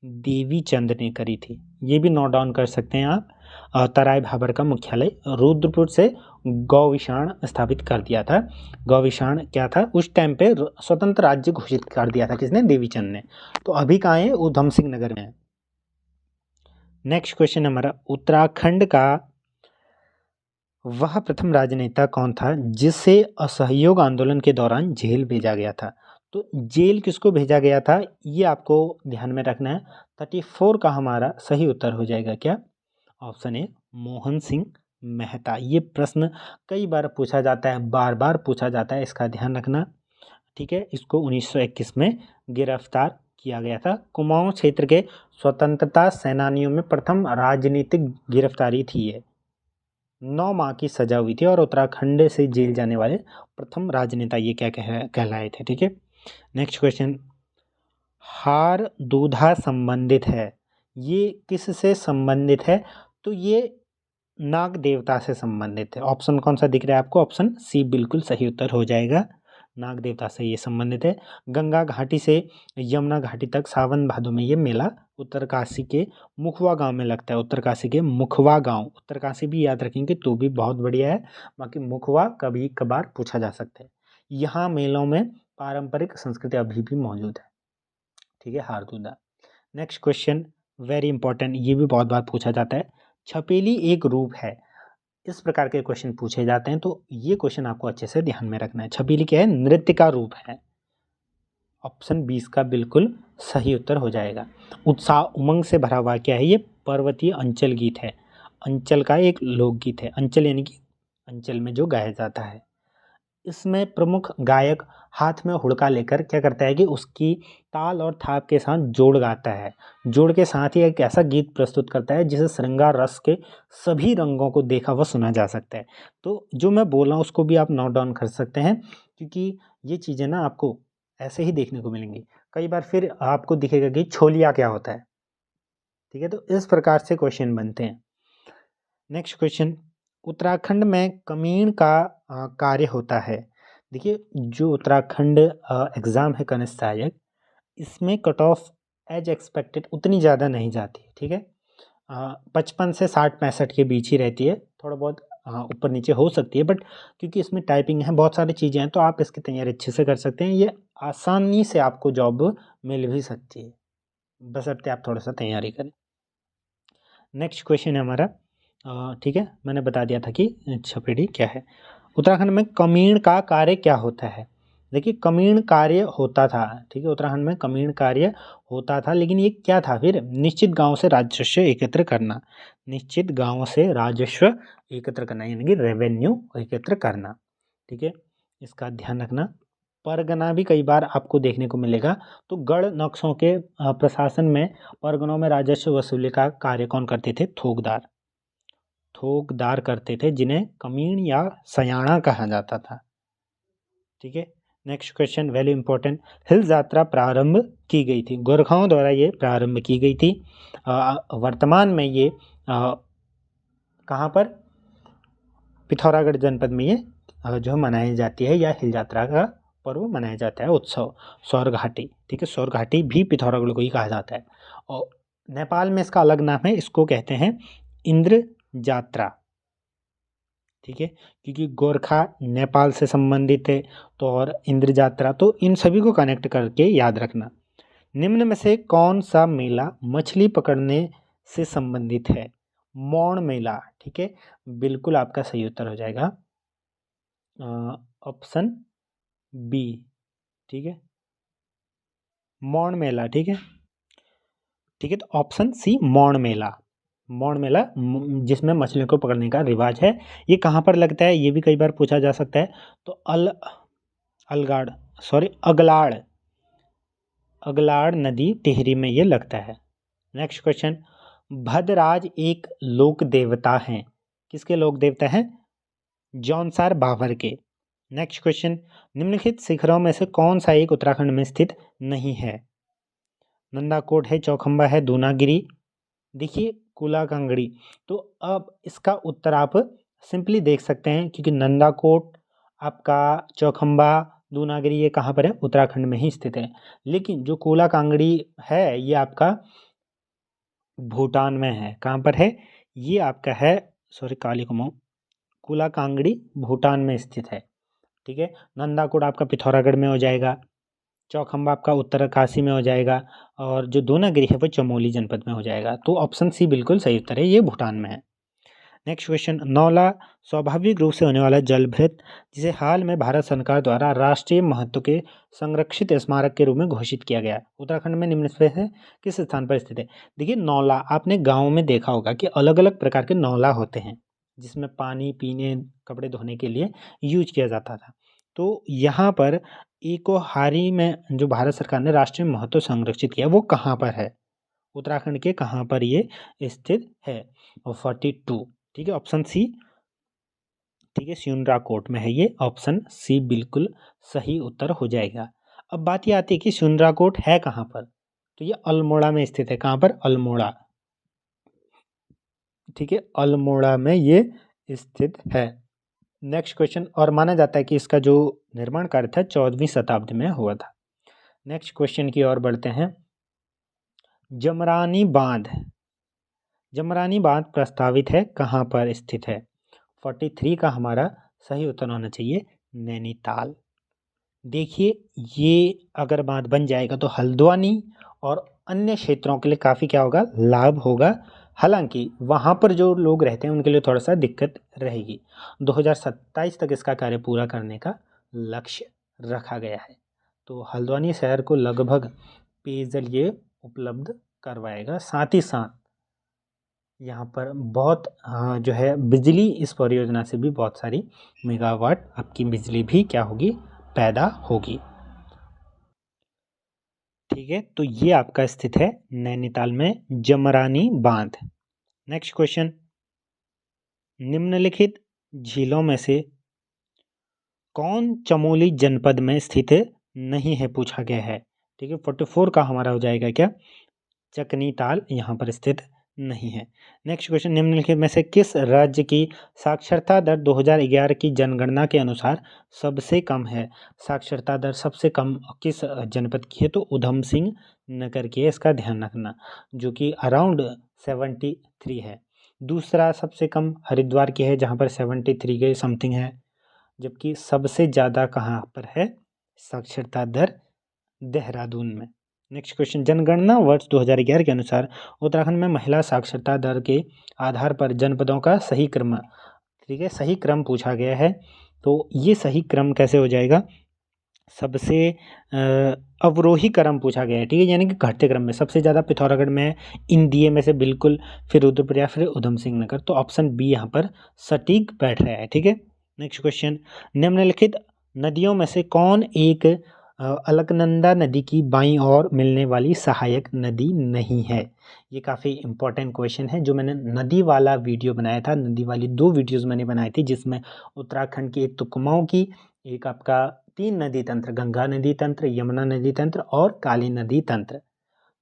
देवीचंद ने करी थी। ये भी नोट डाउन कर सकते हैं आप। तराई भाबर का मुख्यालय रुद्रपुर से गौविशाण स्थापित कर दिया था। गौविशाण क्या था? उस टाइम पे स्वतंत्र राज्य घोषित कर दिया था। किसने? देवीचंद ने। तो अभी कहाँ है? उधम सिंह नगर में है। नेक्स्ट क्वेश्चन हमारा, उत्तराखंड का वह प्रथम राजनेता कौन था जिसे असहयोग आंदोलन के दौरान जेल भेजा गया था? तो जेल किसको भेजा गया था, ये आपको ध्यान में रखना है। 34 का हमारा सही उत्तर हो जाएगा क्या? Option A, Mohan Singh Mehta. ये प्रश्न कई बार पूछा जाता है, बार बार पूछा जाता है, इसका ध्यान रखना। ठीक है, इसको 1921 में गिरफ्तार किया गया था। कुमाऊं क्षेत्र के स्वतंत्रता सेनानियों में प्रथम राजनीतिक गिरफ्तारी थी ये। 9 माह की सजा हुई थी और उत्तराखंड से जेल जाने वाले प्रथम राजनेता ये क्या कहलाए थे। ठीक है, नेक्स्ट क्वेश्चन, हार दूधा संबंधित है, ये किससे संबंधित है? तो ये नाग देवता से संबंधित है। ऑप्शन कौन सा दिख रहा है आपको? ऑप्शन सी बिल्कुल सही उत्तर हो जाएगा। नाग देवता से ये संबंधित है। गंगा घाटी से यमुना घाटी तक सावन भादों में ये मेला उत्तरकाशी के मुखवा गांव में लगता है। उत्तरकाशी के मुखवा गांव, उत्तरकाशी भी याद रखेंगे तो भी बहुत बढ़िया है, बाकी मुखवा कभी कभार पूछा जा सकता है। यहाँ मेलों में पारंपरिक संस्कृति अभी भी मौजूद है। ठीक है, हारदूदा। नेक्स्ट क्वेश्चन वेरी इंपॉर्टेंट, ये भी बहुत बार पूछा जाता है। छपेली एक रूप है, इस प्रकार के क्वेश्चन पूछे जाते हैं, तो ये क्वेश्चन आपको अच्छे से ध्यान में रखना है। छपीली क्या है? नृत्य का रूप है। ऑप्शन 20 का बिल्कुल सही उत्तर हो जाएगा। उत्साह उमंग से भरा हुआ क्या है? ये पर्वतीय अंचल गीत है। अंचल का एक लोकगीत है। अंचल यानी कि अंचल में जो गाया जाता है। इसमें प्रमुख गायक हाथ में हुड़का लेकर क्या करता है कि उसकी ताल और थाप के साथ जोड़ गाता है। जोड़ के साथ ही एक ऐसा गीत प्रस्तुत करता है जिसे श्रृंगार रस के सभी रंगों को देखा व सुना जा सकता है। तो जो मैं बोल रहा हूँ उसको भी आप नोट डाउन कर सकते हैं, क्योंकि ये चीज़ें ना आपको ऐसे ही देखने को मिलेंगी। कई बार फिर आपको दिखेगा कि छोलिया क्या होता है। ठीक है, तो इस प्रकार से क्वेश्चन बनते हैं। नेक्स्ट क्वेश्चन, उत्तराखंड में कमीण का कार्य होता है। देखिए, जो उत्तराखंड एग्ज़ाम है कनिष्ठ सहायक, इसमें कट ऑफ एज एक्सपेक्टेड उतनी ज़्यादा नहीं जाती। ठीक है, 55 से 60-65 के बीच ही रहती है। थोड़ा बहुत ऊपर नीचे हो सकती है, बट क्योंकि इसमें टाइपिंग है, बहुत सारी चीज़ें हैं, तो आप इसकी तैयारी अच्छे से कर सकते हैं। ये आसानी से आपको जॉब मिल भी सकती है, बशर्ते आप थोड़ा सा तैयारी करें। नेक्स्ट क्वेश्चन है हमारा, ठीक है, मैंने बता दिया था कि छपेड़ी क्या है। उत्तराखंड में कमीण का कार्य क्या होता है? देखिए, कमीण कार्य होता था। ठीक है, उत्तराखंड में कमीण कार्य होता था, लेकिन ये क्या था फिर? निश्चित गांव से राजस्व एकत्र करना। निश्चित गांव से राजस्व एकत्र करना यानी कि रेवेन्यू एकत्र करना। ठीक है, इसका ध्यान रखना। परगना भी कई बार आपको देखने को मिलेगा। तो गढ़ नक्शों के प्रशासन में परगनों में राजस्व वसूली का कार्य कौन करते थे? थोकदार। थोकदार करते थे, जिन्हें कमीण या सयाना कहा जाता था। ठीक है, नेक्स्ट क्वेश्चन वेरी इंपॉर्टेंट, हिल यात्रा प्रारंभ की गई थी, गोरखाओं द्वारा ये प्रारंभ की गई थी। वर्तमान में ये कहाँ पर? पिथौरागढ़ जनपद में ये जो मनाई जाती है, या हिल यात्रा का पर्व मनाया जाता है, उत्सव। सौर घाटी, ठीक है, सौर घाटी भी पिथौरागढ़ को ही कहा जाता है। और नेपाल में इसका अलग नाम है, इसको कहते हैं इंद्र जात्रा, ठीक है, क्योंकि गोरखा नेपाल से संबंधित है। तो और इंद्र जात्रा, तो इन सभी को कनेक्ट करके याद रखना। निम्न में से कौन सा मेला मछली पकड़ने से संबंधित है? मौन मेला, ठीक है, बिल्कुल आपका सही उत्तर हो जाएगा ऑप्शन बी, ठीक है, मौन मेला, ठीक है, ठीक है, तो ऑप्शन सी मौन मेला। मौन मेला जिसमें मछलियों को पकड़ने का रिवाज है। ये कहाँ पर लगता है, ये भी कई बार पूछा जा सकता है। तो अलगाड़ सॉरी अगलाड़, अगलाड़ नदी टिहरी में ये लगता है। नेक्स्ट क्वेश्चन, भद्रराज एक लोक देवता हैं, किसके लोक देवता हैं? जौनसार बाबर के। नेक्स्ट क्वेश्चन, निम्नलिखित शिखरों में से कौन सा एक उत्तराखंड में स्थित नहीं है? नंदाकोट है, चौखंबा है, दूनागिरी, देखिए कुलाकांगड़ी। तो अब इसका उत्तर आप सिंपली देख सकते हैं, क्योंकि नंदाकोट आपका, चौखंबा, दूनागिरी ये कहाँ पर है? उत्तराखंड में ही स्थित है। लेकिन जो कुलाकांगड़ी है ये आपका भूटान में है। कहाँ पर है? ये आपका है, सॉरी काली कुमाऊँ, कुलाकांगड़ी भूटान में स्थित है, ठीक है। नंदाकोट आपका पिथौरागढ़ में हो जाएगा, चौखंबा आपका उत्तरकाशी में हो जाएगा, और जो दूनागिरी है वो चमोली जनपद में हो जाएगा। तो ऑप्शन सी बिल्कुल सही उत्तर है, ये भूटान में है। नेक्स्ट क्वेश्चन, नौला स्वाभाविक रूप से होने वाला जलभृत, जिसे हाल में भारत सरकार द्वारा राष्ट्रीय महत्व के संरक्षित स्मारक के रूप में घोषित किया गया, उत्तराखंड में निम्न में से किस स्थान पर स्थित है? देखिए नौला आपने गाँव में देखा होगा कि अलग अलग प्रकार के नौला होते हैं, जिसमें पानी पीने, कपड़े धोने के लिए यूज किया जाता था। तो यहाँ पर इकोहारी में जो भारत सरकार ने राष्ट्रीय महत्व संरक्षित किया, वो कहाँ पर है? उत्तराखंड के कहाँ पर ये स्थित है? और 42, ठीक है, ऑप्शन सी, ठीक है, स्यूनराकोट में है ये, ऑप्शन सी बिल्कुल सही उत्तर हो जाएगा। अब बात ये आती है कि स्यूनराकोट है कहाँ पर? तो ये अल्मोड़ा में स्थित है। कहाँ पर? अल्मोड़ा, ठीक है, अल्मोड़ा में ये स्थित है। नेक्स्ट क्वेश्चन, और माना जाता है कि इसका जो निर्माण कार्य था 14वीं शताब्दी में हुआ था। नेक्स्ट क्वेश्चन की ओर बढ़ते हैं। जमरानी बांध, जमरानी बांध प्रस्तावित है, कहाँ पर स्थित है? 43 का हमारा सही उत्तर होना चाहिए नैनीताल। देखिए ये अगर बांध बन जाएगा तो हल्द्वानी और अन्य क्षेत्रों के लिए काफ़ी क्या होगा? लाभ होगा। हालांकि वहाँ पर जो लोग रहते हैं उनके लिए थोड़ा सा दिक्कत रहेगी। 2027 तक इसका कार्य पूरा करने का लक्ष्य रखा गया है। तो हल्द्वानी शहर को लगभग पेयजल ये उपलब्ध करवाएगा। साथ ही साथ यहाँ पर बहुत जो है बिजली, इस परियोजना से भी बहुत सारी मेगावाट आपकी बिजली भी क्या होगी? पैदा होगी, ठीक है। तो ये आपका स्थित है नैनीताल में जमरानी बांध। नेक्स्ट क्वेश्चन, निम्नलिखित झीलों में से कौन चमोली जनपद में स्थित नहीं है, पूछा गया है, ठीक है। 44 का हमारा हो जाएगा क्या? चकनी ताल यहाँ पर स्थित नहीं है। नेक्स्ट क्वेश्चन, निम्नलिखित में से किस राज्य की साक्षरता दर 2011 की जनगणना के अनुसार सबसे कम है? साक्षरता दर सबसे कम किस जनपद की है? तो उधम सिंह नगर की है, इसका ध्यान रखना, जो कि अराउंड 73 है। दूसरा सबसे कम हरिद्वार की है, जहाँ पर 73 के समथिंग है। जबकि सबसे ज़्यादा कहाँ पर है साक्षरता दर? देहरादून में। नेक्स्ट क्वेश्चन, जनगणना वर्ष 2011 के अनुसार उत्तराखंड में महिला साक्षरता दर के आधार पर जनपदों का सही क्रम, ठीक है, सही क्रम पूछा गया है। तो ये सही क्रम कैसे हो जाएगा? सबसे अवरोही क्रम पूछा गया है, ठीक है, यानी कि घटते क्रम में सबसे ज़्यादा पिथौरागढ़ में है, इन दिए में से बिल्कुल, फिर रुद्रप्रयाग, फिर उधम सिंह नगर। तो ऑप्शन बी यहाँ पर सटीक बैठ रहा है, ठीक है। नेक्स्ट क्वेश्चन, निम्नलिखित नदियों में से कौन एक अलकनंदा नदी की बाईं ओर मिलने वाली सहायक नदी नहीं है? ये काफ़ी इंपॉर्टेंट क्वेश्चन है, जो मैंने नदी वाला वीडियो बनाया था, नदी वाली 2 वीडियोस मैंने बनाई थी, जिसमें उत्तराखंड की एक तो कुमाऊँ की, एक आपका 3 नदी तंत्र, गंगा नदी तंत्र, यमुना नदी तंत्र और काली नदी तंत्र।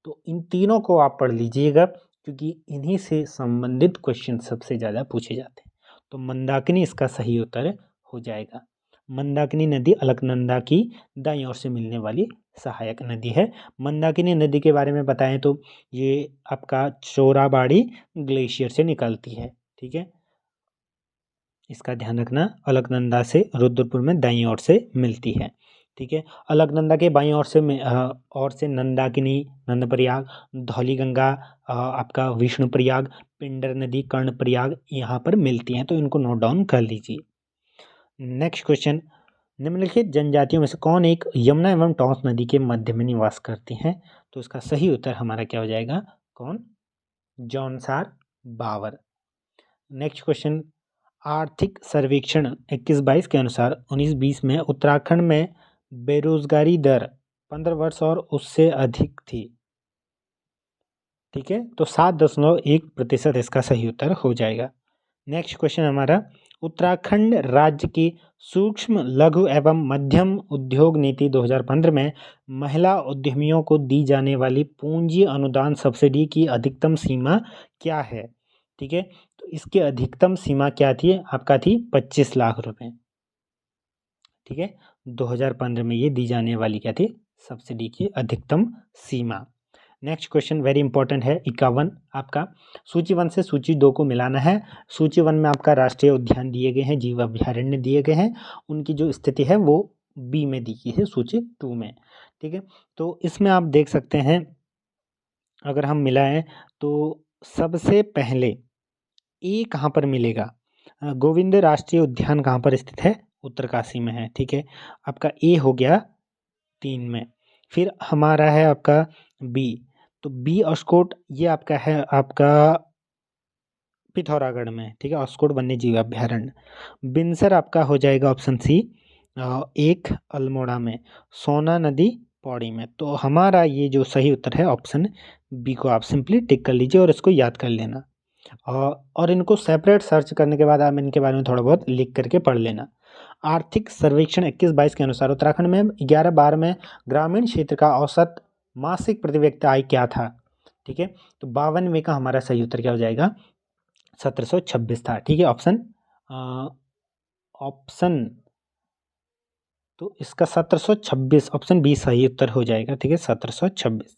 तो इन तीनों को आप पढ़ लीजिएगा, क्योंकि इन्हीं से संबंधित क्वेश्चन सबसे ज़्यादा पूछे जाते हैं। तो मंदाकिनी इसका सही उत्तर हो जाएगा। मंदाकिनी नदी अलकनंदा की दाईं ओर से मिलने वाली सहायक नदी है। मंदाकिनी नदी के बारे में बताएं तो ये आपका चोराबाड़ी ग्लेशियर से निकलती है। ठीक है, इसका ध्यान रखना, अलकनंदा से रुद्रपुर में दाईं ओर से मिलती है। ठीक है, अलकनंदा के बाईं ओर से नंदाकिनी, नंदप्रयाग, धौलीगंगा, आपका विष्णुप्रयाग, पिंडर नदी, कर्णप्रयाग यहाँ पर मिलती हैं, तो इनको नोट डाउन कर लीजिए। नेक्स्ट क्वेश्चन, निम्नलिखित जनजातियों में से कौन एक यमुना एवं टॉन्स नदी के मध्य में निवास करती हैं? तो इसका सही उत्तर हमारा क्या हो जाएगा? कौन? जौनसार बावर। नेक्स्ट क्वेश्चन, आर्थिक सर्वेक्षण 21-22 के अनुसार 19-20 में उत्तराखंड में बेरोजगारी दर 15 वर्ष और उससे अधिक थी। ठीक है, तो 7.1% इसका सही उत्तर हो जाएगा। नेक्स्ट क्वेश्चन हमारा, उत्तराखंड राज्य की सूक्ष्म लघु एवं मध्यम उद्योग नीति 2015 में महिला उद्यमियों को दी जाने वाली पूंजी अनुदान सब्सिडी की अधिकतम सीमा क्या है? ठीक है, तो इसकी अधिकतम सीमा क्या थी? आपका थी 25 लाख रुपए। ठीक है, 2015 में ये दी जाने वाली क्या थी? सब्सिडी की अधिकतम सीमा। नेक्स्ट क्वेश्चन वेरी इंपॉर्टेंट है, 51 आपका, सूची 1 से सूची 2 को मिलाना है। सूची 1 में आपका राष्ट्रीय उद्यान दिए गए हैं, जीव अभयारण्य दिए गए हैं, उनकी जो स्थिति है वो बी में दी गई है सूची 2 में। ठीक है, तो इसमें आप देख सकते हैं, अगर हम मिलाएं तो सबसे पहले ए कहाँ पर मिलेगा? गोविंद राष्ट्रीय उद्यान कहाँ पर स्थित है? उत्तरकाशी में है। ठीक है, आपका ए हो गया 3 में। फिर हमारा है आपका बी, तो बी ऑस्कोट ये आपका है आपका पिथौरागढ़ में। ठीक है, ऑस्कोट वन्य जीव अभ्यारण्य। बिनसर आपका हो जाएगा ऑप्शन सी, एक अल्मोड़ा में। सोना नदी पौड़ी में। तो हमारा ये जो सही उत्तर है ऑप्शन बी को आप सिंपली टिक कर लीजिए और इसको याद कर लेना, और इनको सेपरेट सर्च करने के बाद आप इनके बारे में थोड़ा बहुत लिख करके पढ़ लेना। आर्थिक सर्वेक्षण 21-22 के अनुसार उत्तराखंड में 11-12 में ग्रामीण क्षेत्र का औसत मासिक प्रति व्यक्ति आय क्या था? ठीक है, तो 52 का हमारा सही उत्तर क्या हो जाएगा? 1726 था। ठीक है, ऑप्शन तो इसका 1726 ऑप्शन बी सही उत्तर हो जाएगा। ठीक है, 1726।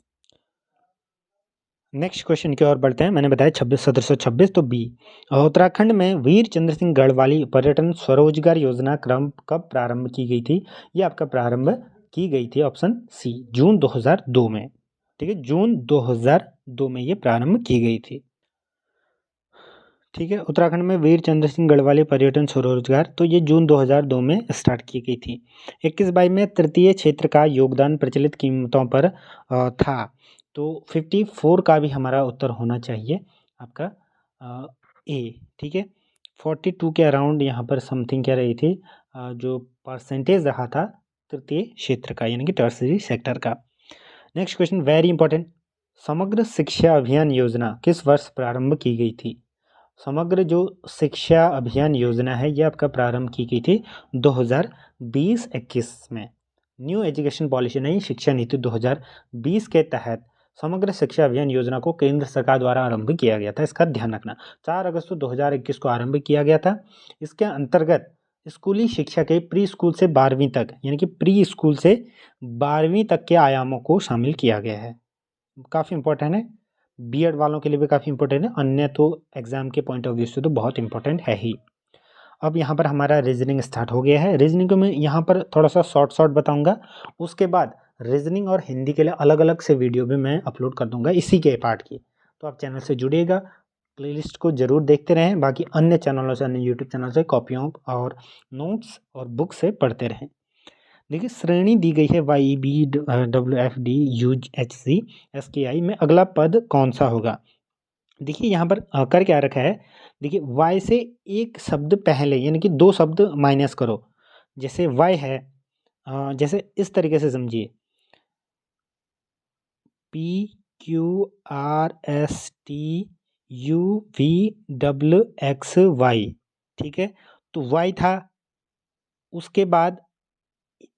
नेक्स्ट क्वेश्चन की ओर बढ़ते हैं। मैंने बताया 1726, तो बी। उत्तराखंड में वीर चंद्र सिंह गढ़वाली पर्यटन स्वरोजगार योजना क्रम कब प्रारंभ की गई थी? ये आपका प्रारंभ की गई थी ऑप्शन सी, जून 2002 में। ठीक है, जून 2002 में ये प्रारंभ की गई थी। ठीक है, उत्तराखंड में वीर चंद्र सिंह गढ़वाली पर्यटन स्वरोजगार, तो ये जून 2002 में स्टार्ट की गई थी। 21-22 में तृतीय क्षेत्र का योगदान प्रचलित कीमतों पर था, तो 54 का भी हमारा उत्तर होना चाहिए आपका ए। ठीक है, 42 के अराउंड यहाँ पर समथिंग क्या रही थी, जो परसेंटेज रहा था तृतीय क्षेत्र का, यानी कि टर्सरी सेक्टर का। नेक्स्ट क्वेश्चन वेरी इंपॉर्टेंट, समग्र शिक्षा अभियान योजना किस वर्ष प्रारंभ की गई थी? समग्र जो शिक्षा अभियान योजना है ये आपका प्रारंभ की गई थी 2020-21 में। न्यू एजुकेशन पॉलिसी, नई शिक्षा नीति 2020 के तहत समग्र शिक्षा अभियान योजना को केंद्र सरकार द्वारा आरंभ किया गया था। इसका ध्यान रखना, 4 अगस्त 2021 को आरंभ किया गया था। इसके अंतर्गत स्कूली शिक्षा के प्री स्कूल से 12वीं तक, यानी कि प्री स्कूल से 12वीं तक के आयामों को शामिल किया गया है। काफ़ी इंपॉर्टेंट है, बीएड वालों के लिए भी काफ़ी इंपॉर्टेंट है, अन्य तो एग्जाम के पॉइंट ऑफ व्यू से तो बहुत इंपॉर्टेंट है ही। अब यहाँ पर हमारा रीजनिंग स्टार्ट हो गया है। रीजनिंग को मैं यहाँ पर थोड़ा सा शॉर्ट बताऊँगा, उसके बाद रीजनिंग और हिंदी के लिए अलग अलग से वीडियो भी मैं अपलोड कर दूँगा इसी के पार्ट की। तो आप चैनल से जुड़िएगा, प्लेलिस्ट को ज़रूर देखते रहें, बाकी अन्य चैनलों से, अन्य यूट्यूब चैनल से कॉपियों और नोट्स और बुक से पढ़ते रहें। देखिए, श्रेणी दी गई है YBWFDUHCSKI में अगला पद कौन सा होगा? देखिए यहाँ पर कर क्या रखा है, देखिए Y से एक शब्द पहले, यानी कि 2 शब्द माइनस करो। जैसे Y है, जैसे इस तरीके से समझिए, PQRSTUVWXY। ठीक है, तो Y था, उसके बाद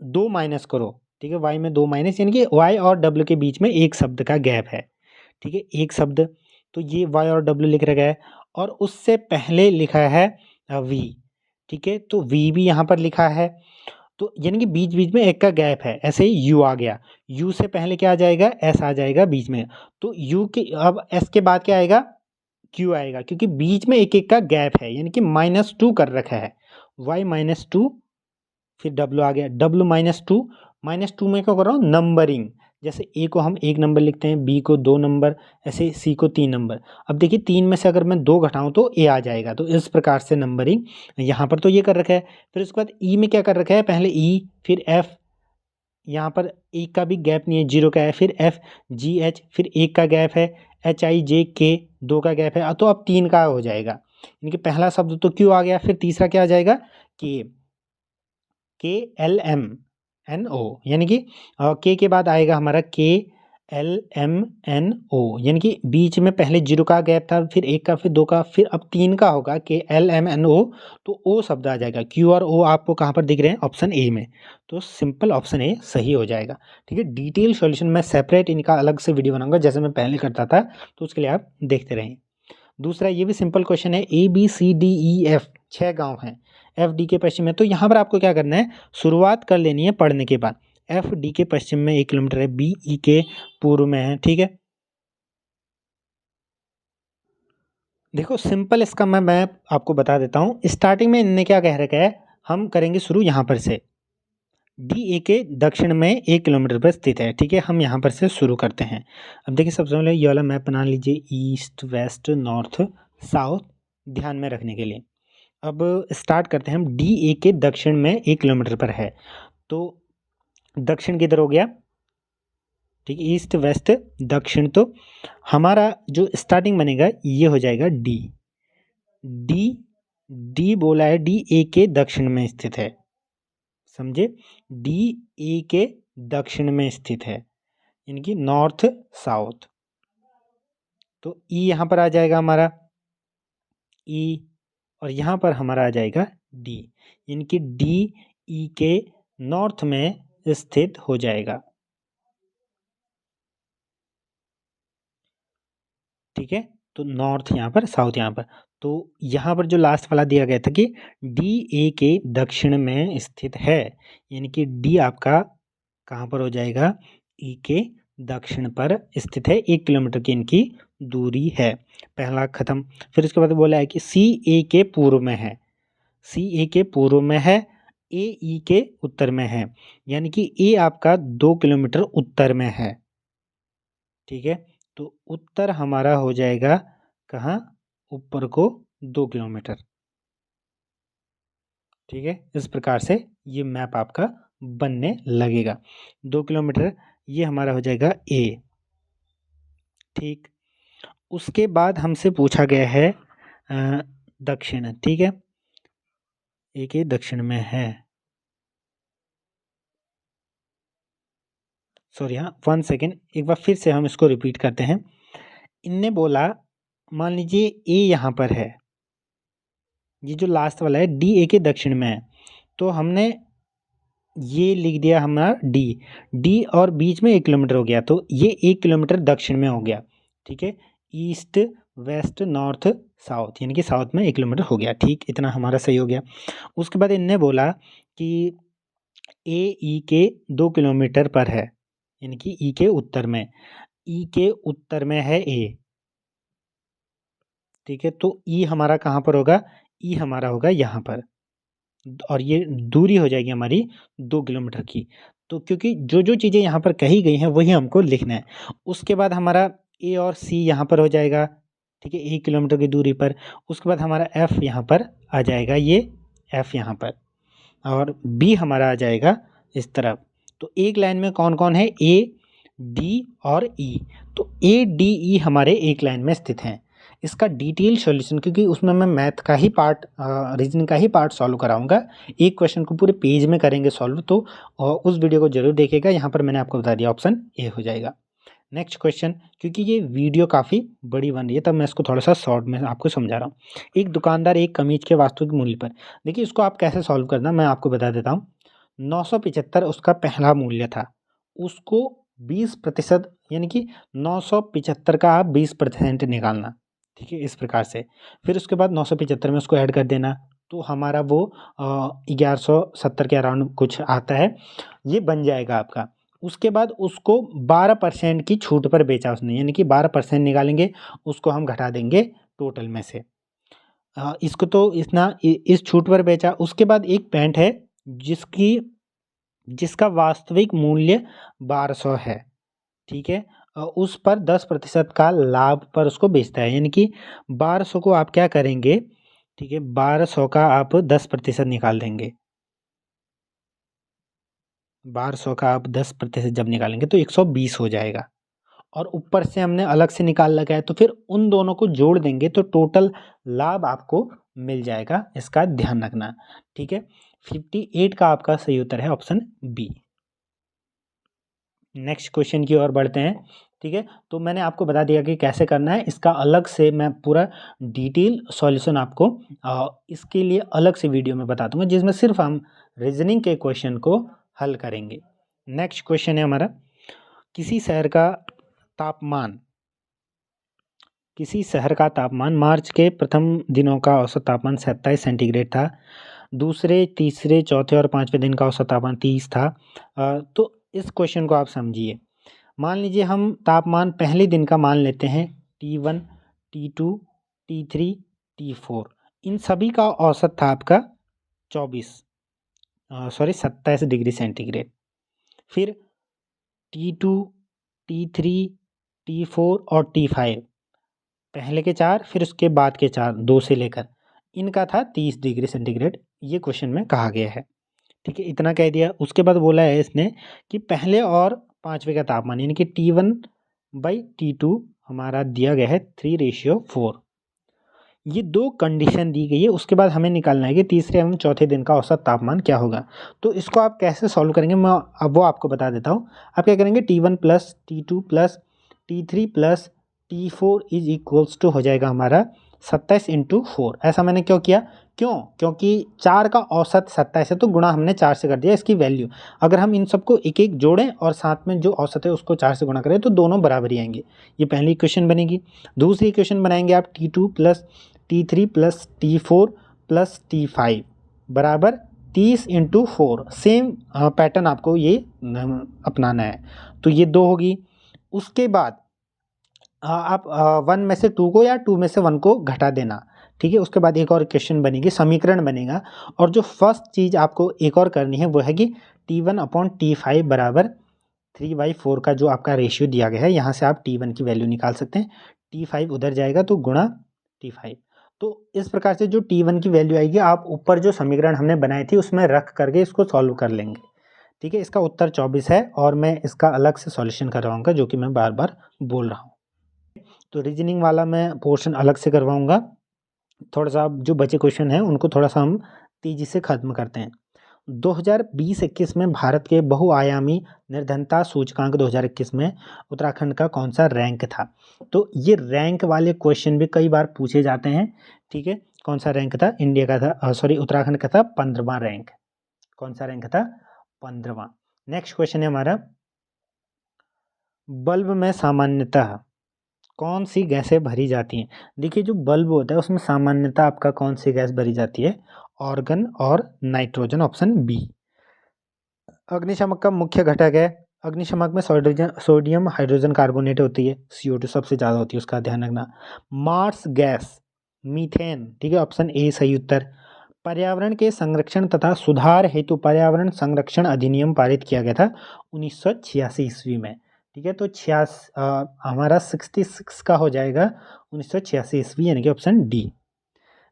2 माइनस करो। ठीक है, Y में 2 माइनस, यानी कि Y और W के बीच में एक शब्द का गैप है। ठीक है, एक शब्द, तो ये Y और W लिख रखा है, और उससे पहले लिखा है V। ठीक है, तो V भी यहाँ पर लिखा है, तो यानी कि बीच बीच में एक का गैप है, ऐसे ही यू आ गया, यू से पहले क्या आ जाएगा, एस आ जाएगा बीच में। तो यू के अब एस के बाद क्या आएगा, क्यू आएगा, क्योंकि बीच में एक एक का गैप है, यानी कि -2 कर रखा है, y-2, फिर डब्लू आ गया, W-2, -2 में क्या कर रहा हूँ, नंबरिंग, जैसे ए को हम 1 नंबर लिखते हैं, बी को 2 नंबर, ऐसे सी को 3 नंबर। अब देखिए 3 में से अगर मैं 2 घटाऊँ तो ए आ जाएगा, तो इस प्रकार से नंबरिंग यहाँ पर तो ये कर रखा है। फिर उसके बाद ई में क्या कर रखा है, पहले ई फिर एफ, यहाँ पर एक का भी गैप नहीं है, 0 का है, फिर एफ जी एच, फिर एक का गैप है, एच आई जे के, 2 का गैप है, तो अब 3 का हो जाएगा, यानी कि पहला शब्द तो क्यू आ गया, फिर तीसरा क्या आ जाएगा, के एल एम एन ओ, यानी कि के बाद आएगा हमारा KLMNO, यानी कि बीच में पहले 0 का गैप था, फिर 1 का, फिर 2 का, फिर अब 3 का होगा, KLMNO, तो ओ शब्द आ जाएगा। क्यू और ओ आपको कहाँ पर दिख रहे हैं, ऑप्शन ए में, तो सिंपल ऑप्शन ए सही हो जाएगा। ठीक है, डिटेल सॉल्यूशन मैं सेपरेट इनका अलग से वीडियो बनाऊंगा, जैसे मैं पहले करता था, तो उसके लिए आप देखते रहें। दूसरा ये भी सिंपल क्वेश्चन है, ABCDEF 6 गांव हैं, FD के पश्चिम में, तो यहाँ पर आपको क्या करना है, शुरुआत कर लेनी है पढ़ने के बाद। FD के पश्चिम में 1 किलोमीटर है, BE के पूर्व में है। ठीक है, देखो सिंपल इसका मैं आपको बता देता हूँ। स्टार्टिंग में इनने क्या कह रखा है, हम करेंगे शुरू यहाँ पर से, DA के दक्षिण में 1 किलोमीटर पर स्थित है। ठीक है, हम यहाँ पर से शुरू करते हैं। अब देखिए सबसे पहले ये वाला मैप बना लीजिए, ईस्ट वेस्ट नॉर्थ साउथ, ध्यान में रखने के लिए। अब स्टार्ट करते हैं हम, DA के दक्षिण में 1 किलोमीटर पर है, तो दक्षिण किधर हो गया, ठीक है, ईस्ट वेस्ट दक्षिण, तो हमारा जो स्टार्टिंग बनेगा ये हो जाएगा डी। डी डी बोला है, DA के दक्षिण में स्थित है, समझे, DA के दक्षिण में स्थित है, यानी कि नॉर्थ साउथ। तो ई यहाँ पर आ जाएगा हमारा, ई, और यहाँ पर हमारा आ जाएगा डी, यानी कि डी ई के नॉर्थ में स्थित हो जाएगा। ठीक है, तो नॉर्थ यहाँ पर, साउथ यहाँ पर, तो यहाँ पर जो लास्ट वाला दिया गया था कि डी ए के दक्षिण में स्थित है, यानी कि डी आपका कहाँ पर हो जाएगा, ई के दक्षिण पर स्थित है, 1 किलोमीटर की इनकी दूरी है, पहला खत्म। फिर उसके बाद बोला है कि सी ए के पूर्व में है, सी ए के पूर्व में है, ए ई के उत्तर में है, यानी कि ए आपका 2 किलोमीटर उत्तर में है। ठीक है, तो उत्तर हमारा हो जाएगा कहाँ, ऊपर को 2 किलोमीटर। ठीक है, इस प्रकार से ये मैप आपका बनने लगेगा, 2 किलोमीटर ये हमारा हो जाएगा ए। ठीक, उसके बाद हमसे पूछा गया है दक्षिण। ठीक है, ए के दक्षिण में है, सॉरी हाँ 1 सेकेंड, एक बार फिर से हम इसको रिपीट करते हैं। इनने बोला, मान लीजिए ए यहाँ पर है, ये जो लास्ट वाला है डी ए के दक्षिण में है, तो हमने ये लिख दिया हमारा डी, डी और बीच में 1 किलोमीटर हो गया, तो ये 1 किलोमीटर दक्षिण में हो गया। ठीक है, ईस्ट वेस्ट नॉर्थ साउथ, यानी कि साउथ में 1 किलोमीटर हो गया। ठीक, इतना हमारा सही हो गया। उसके बाद इनने बोला कि ए ई के 2 किलोमीटर पर है, यानी कि ई के उत्तर में, ई के उत्तर में है ए। ठीक है, तो ई हमारा कहाँ पर होगा, ई हमारा होगा यहाँ पर, और ये दूरी हो जाएगी हमारी 2 किलोमीटर की। तो क्योंकि जो जो चीज़ें यहाँ पर कही गई हैं वही हमको लिखना है। उसके बाद हमारा ए और सी यहाँ पर हो जाएगा, ठीक है, 1 किलोमीटर की दूरी पर। उसके बाद हमारा एफ यहाँ पर आ जाएगा, ये एफ यहाँ पर, और बी हमारा आ जाएगा इस तरफ। तो एक लाइन में कौन कौन है, ए डी और ई, तो ए डी ई हमारे एक लाइन में स्थित हैं। इसका डिटेल सॉल्यूशन, क्योंकि उसमें मैं मैथ का ही पार्ट, रीजनिंग का ही पार्ट सॉल्व कराऊंगा, एक क्वेश्चन को पूरे पेज में करेंगे सॉल्व, तो उस वीडियो को जरूर देखिएगा। यहाँ पर मैंने आपको बता दिया, ऑप्शन ए हो जाएगा। नेक्स्ट क्वेश्चन, क्योंकि ये वीडियो काफ़ी बड़ी बन रही है तब मैं इसको थोड़ा सा शॉर्ट में आपको समझा रहा हूँ। एक दुकानदार एक कमीज के वास्तविक मूल्य पर, देखिए इसको आप कैसे सॉल्व करना मैं आपको बता देता हूँ। 975 उसका पहला मूल्य था, उसको 20% यानी कि 975 का आप 20% निकालना। ठीक है, इस प्रकार से। फिर उसके बाद 975 में उसको ऐड कर देना, तो हमारा वो 1170 के अराउंड कुछ आता है, ये बन जाएगा आपका। उसके बाद उसको 12% की छूट पर बेचा उसने, यानी कि 12% निकालेंगे, उसको हम घटा देंगे टोटल में से। इसको तो इस छूट पर बेचा। उसके बाद एक पैंट है जिसका वास्तविक मूल्य 1200 है, ठीक है। उस पर 10% का लाभ पर उसको बेचता है, यानी कि 1200 को आप क्या करेंगे, ठीक है, 1200 का आप 10% निकाल देंगे। 1200 का आप 10% जब निकालेंगे तो 120 हो जाएगा, और ऊपर से हमने अलग से निकाल लगा है, तो फिर उन दोनों को जोड़ देंगे तो टोटल लाभ आपको मिल जाएगा। इसका ध्यान रखना, ठीक है। 58 का आपका सही उत्तर है ऑप्शन बी। नेक्स्ट क्वेश्चन की ओर बढ़ते हैं, ठीक है। तो मैंने आपको बता दिया कि कैसे करना है, इसका अलग से मैं पूरा डिटेल सॉल्यूशन आपको इसके लिए अलग से वीडियो में बता दूंगा, जिसमें सिर्फ हम रीजनिंग के क्वेश्चन को हल करेंगे। नेक्स्ट क्वेश्चन है हमारा, किसी शहर का तापमान मार्च के प्रथम दिनों का औसत तापमान 27 सेंटीग्रेड था। दूसरे, तीसरे, चौथे और पाँचवें दिन का औसत तापमान 30 था। तो इस क्वेश्चन को आप समझिए। मान लीजिए हम तापमान पहले दिन का मान लेते हैं T1, T2, T3, T4। इन सभी का औसत था आपका 27 डिग्री सेंटीग्रेड। फिर T2, T3, T4 और T5, पहले के 4, फिर उसके बाद के 4, 2 से लेकर, इनका था 30 डिग्री सेंटीग्रेड, ये क्वेश्चन में कहा गया है, ठीक है। इतना कह दिया। उसके बाद बोला है इसने कि पहले और पाँचवें का तापमान, यानी कि T1/T2 हमारा दिया गया है 3:4। ये दो कंडीशन दी गई है। उसके बाद हमें निकालना है कि तीसरे एवं चौथे दिन का औसत तापमान क्या होगा। तो इसको आप कैसे सॉल्व करेंगे, मैं अब वो आपको बता देता हूँ। आप क्या करेंगे, T1 plus T2 plus T3 plus T4 is equals to हो जाएगा हमारा 27 × 4। ऐसा मैंने क्यों किया, क्योंकि 4 का औसत 27 है, तो गुणा हमने 4 से कर दिया इसकी वैल्यू। अगर हम इन सबको एक एक जोड़ें और साथ में जो औसत है उसको 4 से गुणा करें तो दोनों बराबर ही आएंगे। ये पहली इक्वेशन बनेगी। दूसरी इक्वेशन बनाएंगे आप T2 plus T3 plus T4 plus T5 बराबर 30 × 4। सेम पैटर्न आपको ये अपनाना है। तो ये 2 होगी। उसके बाद आप 1 में से 2 को या 2 में से 1 को घटा देना, ठीक है। उसके बाद एक और इक्वेशन बनेगी, समीकरण बनेगा। और जो फर्स्ट चीज़ आपको एक और करनी है वो है कि T1/T5 बराबर 3/4 का जो आपका रेशियो दिया गया है, यहाँ से आप T1 की वैल्यू निकाल सकते हैं। T5 उधर जाएगा तो गुणा T5। तो इस प्रकार से जो T1 की वैल्यू आएगी, आप ऊपर जो समीकरण हमने बनाई थी उसमें रख करके इसको सॉल्व कर लेंगे, ठीक है। इसका उत्तर 24 है, और मैं इसका अलग से सॉल्यूशन करवाऊंगा, जो कि मैं बार बार बोल रहा हूँ। तो रीजनिंग वाला मैं पोर्शन अलग से करवाऊंगा। थोड़ा सा जो बचे क्वेश्चन हैं उनको थोड़ा सा हम तेज़ी से ख़त्म करते हैं। 2020-21 में भारत के बहुआयामी निर्धनता सूचकांक 2021 में उत्तराखंड का कौन सा रैंक था। तो ये रैंक वाले क्वेश्चन भी कई बार पूछे जाते हैं, ठीक है। कौन सा रैंक था, इंडिया का था, उत्तराखंड का था 15वां रैंक। कौन सा रैंक था, 15वां। नेक्स्ट क्वेश्चन है हमारा, बल्ब में सामान्यतः कौन सी गैसें भरी जाती हैं। देखिए, जो बल्ब होता है उसमें सामान्यतः आपका कौन सी गैस भरी जाती है, ऑर्गन और नाइट्रोजन, ऑप्शन बी। अग्निशामक का मुख्य घटक है, अग्निशामक में सोडियम हाइड्रोजन कार्बोनेट होती है, CO2 सबसे ज़्यादा होती है, उसका ध्यान रखना। मार्स गैस, मीथेन, ठीक है, ऑप्शन ए सही उत्तर। पर्यावरण के संरक्षण तथा सुधार हेतु पर्यावरण संरक्षण अधिनियम पारित किया गया था 1986 ईस्वी में, ठीक है। तो हमारा 66 का हो जाएगा 1986 ईस्वी, यानी कि ऑप्शन डी।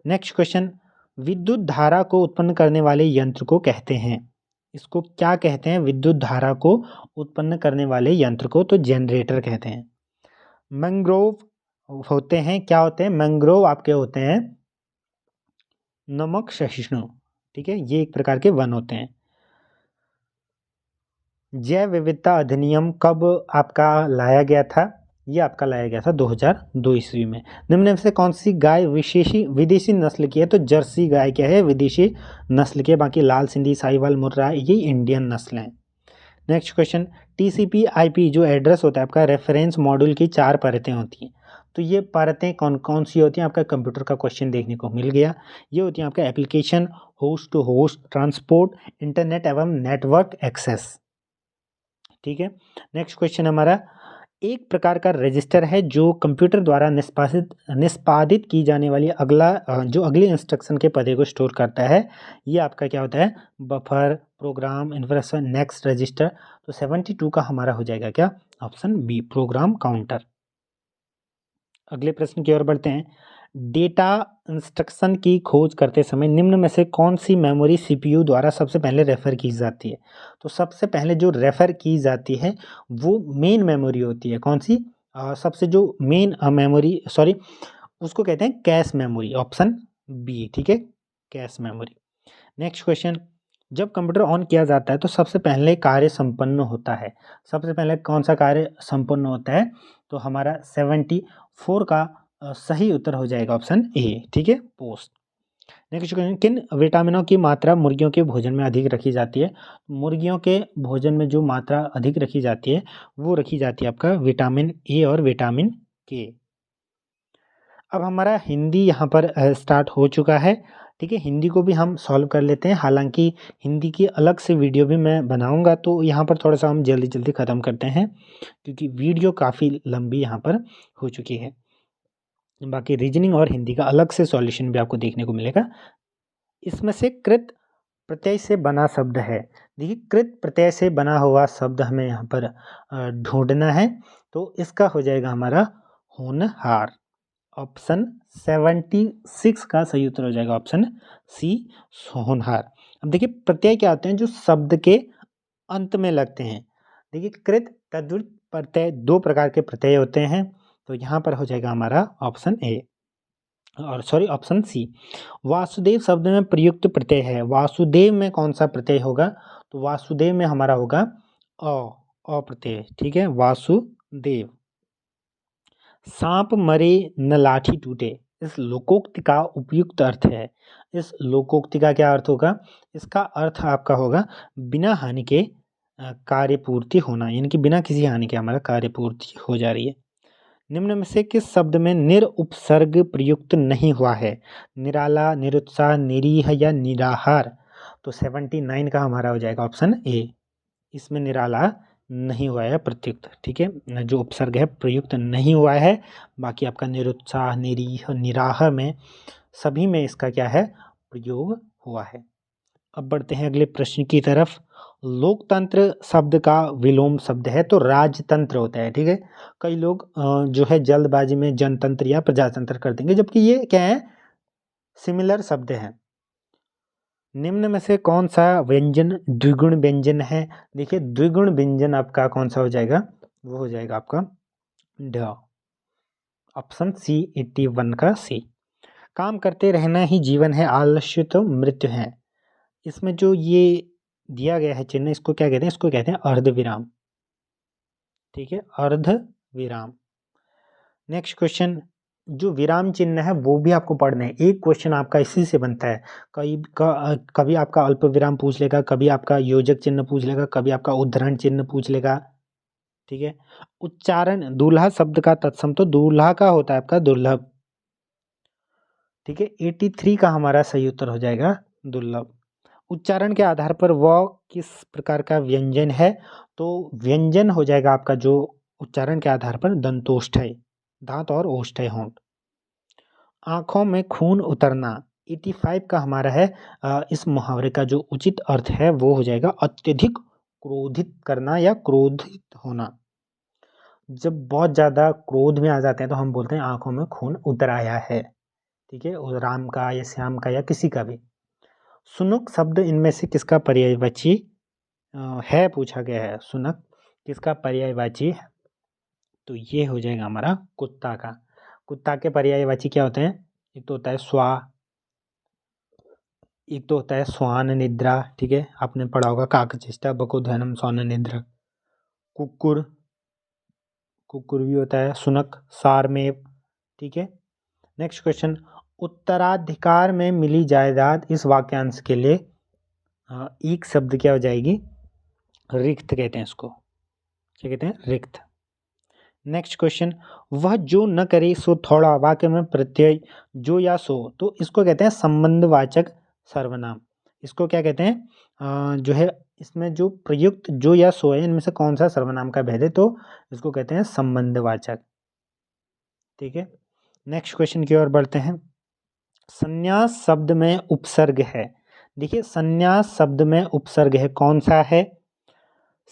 नेक्स्ट क्वेश्चन, विद्युत धारा को उत्पन्न करने वाले यंत्र को कहते हैं, इसको क्या कहते हैं, विद्युत धारा को उत्पन्न करने वाले यंत्र को, तो जनरेटर कहते हैं। मैंग्रोव होते हैं, क्या होते हैं, मैंग्रोव आपके होते हैं नमक सहिष्णु, ठीक है, ये एक प्रकार के वन होते हैं। जैव विविधता अधिनियम कब आपका लाया गया था, ये आपका लाया गया था 2002 ईस्वी में। निम्न में से कौन सी गाय विदेशी नस्ल की है, तो जर्सी गाय क्या है, विदेशी नस्ल की है। बाकी लाल सिंधी, साहिवाल, मुर्रा, ये इंडियन नस्ल हैं। नेक्स्ट क्वेश्चन, TCP/IP जो एड्रेस होता है आपका, रेफरेंस मॉड्यूल की 4 परतें होती हैं। तो ये परतें कौन कौन सी होती हैं, आपका कंप्यूटर का क्वेश्चन देखने को मिल गया। ये होती हैं आपका application, host to host transport, internet एवं नेटवर्क एक्सेस। ठीक है, नेक्स्ट क्वेश्चन हमारा, एक प्रकार का रजिस्टर है जो कंप्यूटर द्वारा निष्पादित की जाने वाली जो अगली इंस्ट्रक्शन के पते को स्टोर करता है। ये आपका क्या होता है, buffer, program, instruction, next register. तो 72 का हमारा हो जाएगा क्या, ऑप्शन बी, प्रोग्राम काउंटर। अगले प्रश्न की ओर बढ़ते हैं। डेटा इंस्ट्रक्शन की खोज करते समय निम्न में से कौन सी मेमोरी सीपीयू द्वारा सबसे पहले रेफर की जाती है। तो सबसे पहले जो रेफर की जाती है वो मेन मेमोरी होती है। कौन सी, सबसे जो मेन मेमोरी, सॉरी, उसको कहते हैं कैश मेमोरी, ऑप्शन बी। ठीक है, कैश मेमोरी। नेक्स्ट क्वेश्चन, जब कंप्यूटर ऑन किया जाता है तो सबसे पहले कार्य संपन्न होता है। सबसे पहले कौन सा कार्य संपन्न होता है, तो हमारा 74 का सही उत्तर हो जाएगा ऑप्शन ए। ठीक है, पोस्ट। नेक्स्ट क्वेश्चन, किन विटामिनों की मात्रा मुर्गियों के भोजन में अधिक रखी जाती है। मुर्गियों के भोजन में जो मात्रा अधिक रखी जाती है वो रखी जाती है आपका विटामिन ए और विटामिन के। अब हमारा हिंदी यहाँ पर स्टार्ट हो चुका है। ठीक है, हिंदी को भी हम सॉल्व कर लेते हैं। हालांकि हिंदी की अलग से वीडियो भी मैं बनाऊंगा, तो यहाँ पर थोड़ा सा हम जल्दी जल्दी ख़त्म करते हैं क्योंकि वीडियो काफ़ी लंबी यहाँ पर हो चुकी है। बाकी रीजनिंग और हिंदी का अलग से सॉल्यूशन भी आपको देखने को मिलेगा। इसमें से कृत प्रत्यय से बना शब्द है। देखिए, कृत प्रत्यय से बना हुआ शब्द हमें यहाँ पर ढूंढना है। तो इसका हो जाएगा हमारा होनहार। ऑप्शन 76 का सही उत्तर हो जाएगा ऑप्शन सी, होनहार। अब देखिए, प्रत्यय क्या होते हैं, जो शब्द के अंत में लगते हैं। देखिए, कृत, तद्धित प्रत्यय, दो प्रकार के प्रत्यय होते हैं। तो यहाँ पर हो जाएगा हमारा ऑप्शन ए, और सॉरी ऑप्शन सी। वासुदेव शब्द में प्रयुक्त प्रत्यय है। वासुदेव में कौन सा प्रत्यय होगा, तो वासुदेव में हमारा होगा अ प्रत्यय। ठीक है, वासुदेव। सांप मरे न लाठी टूटे, इस लोकोक्ति का उपयुक्त अर्थ है। इस लोकोक्ति का क्या अर्थ होगा, इसका अर्थ आपका होगा बिना हानि के कार्य पूर्ति होना, यानी कि बिना किसी हानि के हमारा कार्य पूर्ति हो जा रही है। निम्न में से किस शब्द में निर उपसर्ग प्रयुक्त नहीं हुआ है। निराला, निरुत्साह, निरीह या निराहार। तो 79 का हमारा हो जाएगा ऑप्शन ए, इसमें निराला नहीं हुआ है प्रत्युक्त। ठीक है, जो उपसर्ग है प्रयुक्त नहीं हुआ है। बाकी आपका निरुत्साह, निरीह, निराह में सभी में इसका क्या है, प्रयोग हुआ है। अब बढ़ते हैं अगले प्रश्न की तरफ। लोकतंत्र शब्द का विलोम शब्द है, तो राजतंत्र होता है। ठीक है, कई लोग जो है जल्दबाजी में जनतंत्र या प्रजातंत्र कर देंगे, जबकि ये क्या है, सिमिलर शब्द हैं। निम्न में से कौन सा व्यंजन द्विगुण व्यंजन है। देखिए, द्विगुण व्यंजन आपका कौन सा हो जाएगा, वो हो जाएगा आपका ड, ऑप्शन सी, 81 का सी। काम करते रहना ही जीवन है, आलस्य तो मृत्यु है। इसमें जो ये दिया गया है चिन्ह, इसको क्या कहते हैं, इसको कहते हैं अर्ध विराम। ठीक है, अर्ध विराम। नेक्स्ट क्वेश्चन, जो विराम चिन्ह है वो भी आपको पढ़ना है। एक क्वेश्चन आपका इसी से बनता है। कभी आपका अल्प विराम पूछ लेगा, कभी आपका योजक चिन्ह पूछ लेगा, कभी आपका उद्धरण चिन्ह पूछ लेगा। ठीक है, उच्चारण, दूल्हा शब्द का तत्सम तो दूल्हा का होता है आपका दुर्लभ। ठीक है, 83 का हमारा सही उत्तर हो जाएगा दुर्लभ। उच्चारण के आधार पर वह किस प्रकार का व्यंजन है, तो व्यंजन हो जाएगा आपका जो उच्चारण के आधार पर दंतोष्ठ्य, दांत और ओष्ठ्य होंठ। आंखों में खून उतरना, 85 का हमारा है। इस मुहावरे का जो उचित अर्थ है वो हो जाएगा अत्यधिक क्रोधित करना या क्रोधित होना। जब बहुत ज़्यादा क्रोध में आ जाते हैं तो हम बोलते हैं आंखों में खून उतर आया है। ठीक है, और राम का या श्याम का या किसी का भी। सुनुक शब्द इनमें से किसका पर्यायवाची है, पूछा गया है। सुनक किसका पर्यायवाची है, तो ये हो जाएगा हमारा कुत्ता का। कुत्ता के पर्यायवाची क्या होते हैं, एक तो होता है स्वा, एक तो होता है स्वान निद्रा। ठीक है, आपने पढ़ा होगा काकचेष्टा बकोधनम स्वान निद्रा। कुकुर, कुकुर भी होता है। सुनक, सारमेव। ठीक है, नेक्स्ट क्वेश्चन, उत्तराधिकार में मिली जायदाद, इस वाक्यांश के लिए एक शब्द क्या हो जाएगी, रिक्त कहते हैं इसको। क्या कहते हैं, रिक्त। नेक्स्ट क्वेश्चन, वह जो न करे सो थोड़ा, वाक्य में प्रत्यय जो या सो, तो इसको कहते हैं संबंधवाचक सर्वनाम। इसको क्या कहते हैं? जो है इसमें जो प्रयुक्त जो या सो है, इनमें से कौन सा सर्वनाम का भेद है? तो इसको कहते हैं संबंधवाचक। ठीक है, नेक्स्ट क्वेश्चन की ओर बढ़ते हैं। संन्यास शब्द में उपसर्ग है। देखिए संन्यास शब्द में उपसर्ग है, कौन सा है?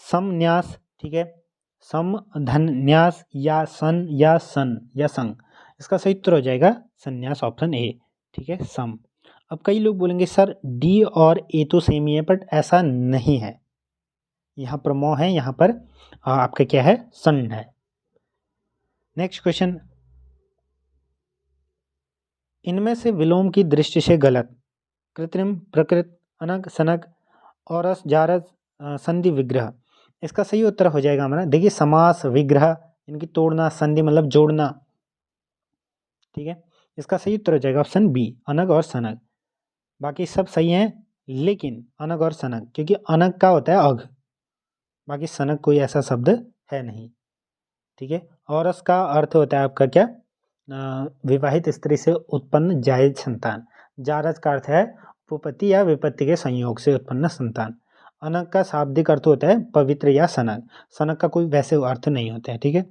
समन्यास, ठीक है, सम धन न्यास या सन या सन या संग। इसका सही उत्तर हो जाएगा संन्यास, ऑप्शन ए। ठीक है, सम। अब कई लोग बोलेंगे सर डी और ए तो सेम ही है, बट ऐसा नहीं है। यहाँ पर मो है, यहाँ पर आपका क्या है? सन है। नेक्स्ट क्वेश्चन, इनमें से विलोम की दृष्टि से गलत, कृत्रिम, प्रकृत, अनग, सनग, औरस, जारस, संधि, विग्रह। इसका सही उत्तर हो जाएगा हमारा, देखिए समास, विग्रह, इनकी तोड़ना, संधि मतलब जोड़ना। ठीक है, इसका सही उत्तर हो जाएगा ऑप्शन बी, अनग और सनग। बाकी सब सही हैं, लेकिन अनग और सनग, क्योंकि अनग का होता है अघ, बाकी सनग कोई ऐसा शब्द है नहीं। ठीक है, औरस का अर्थ होता है आपका क्या? विवाहित स्त्री से उत्पन्न जायज संतान। जारज का अर्थ है उपपत्ति या विपत्ति के संयोग से उत्पन्न संतान। अनग का शाब्दिक अर्थ होता है पवित्र या सनग। सनग का कोई वैसे अर्थ नहीं होता है। ठीक है,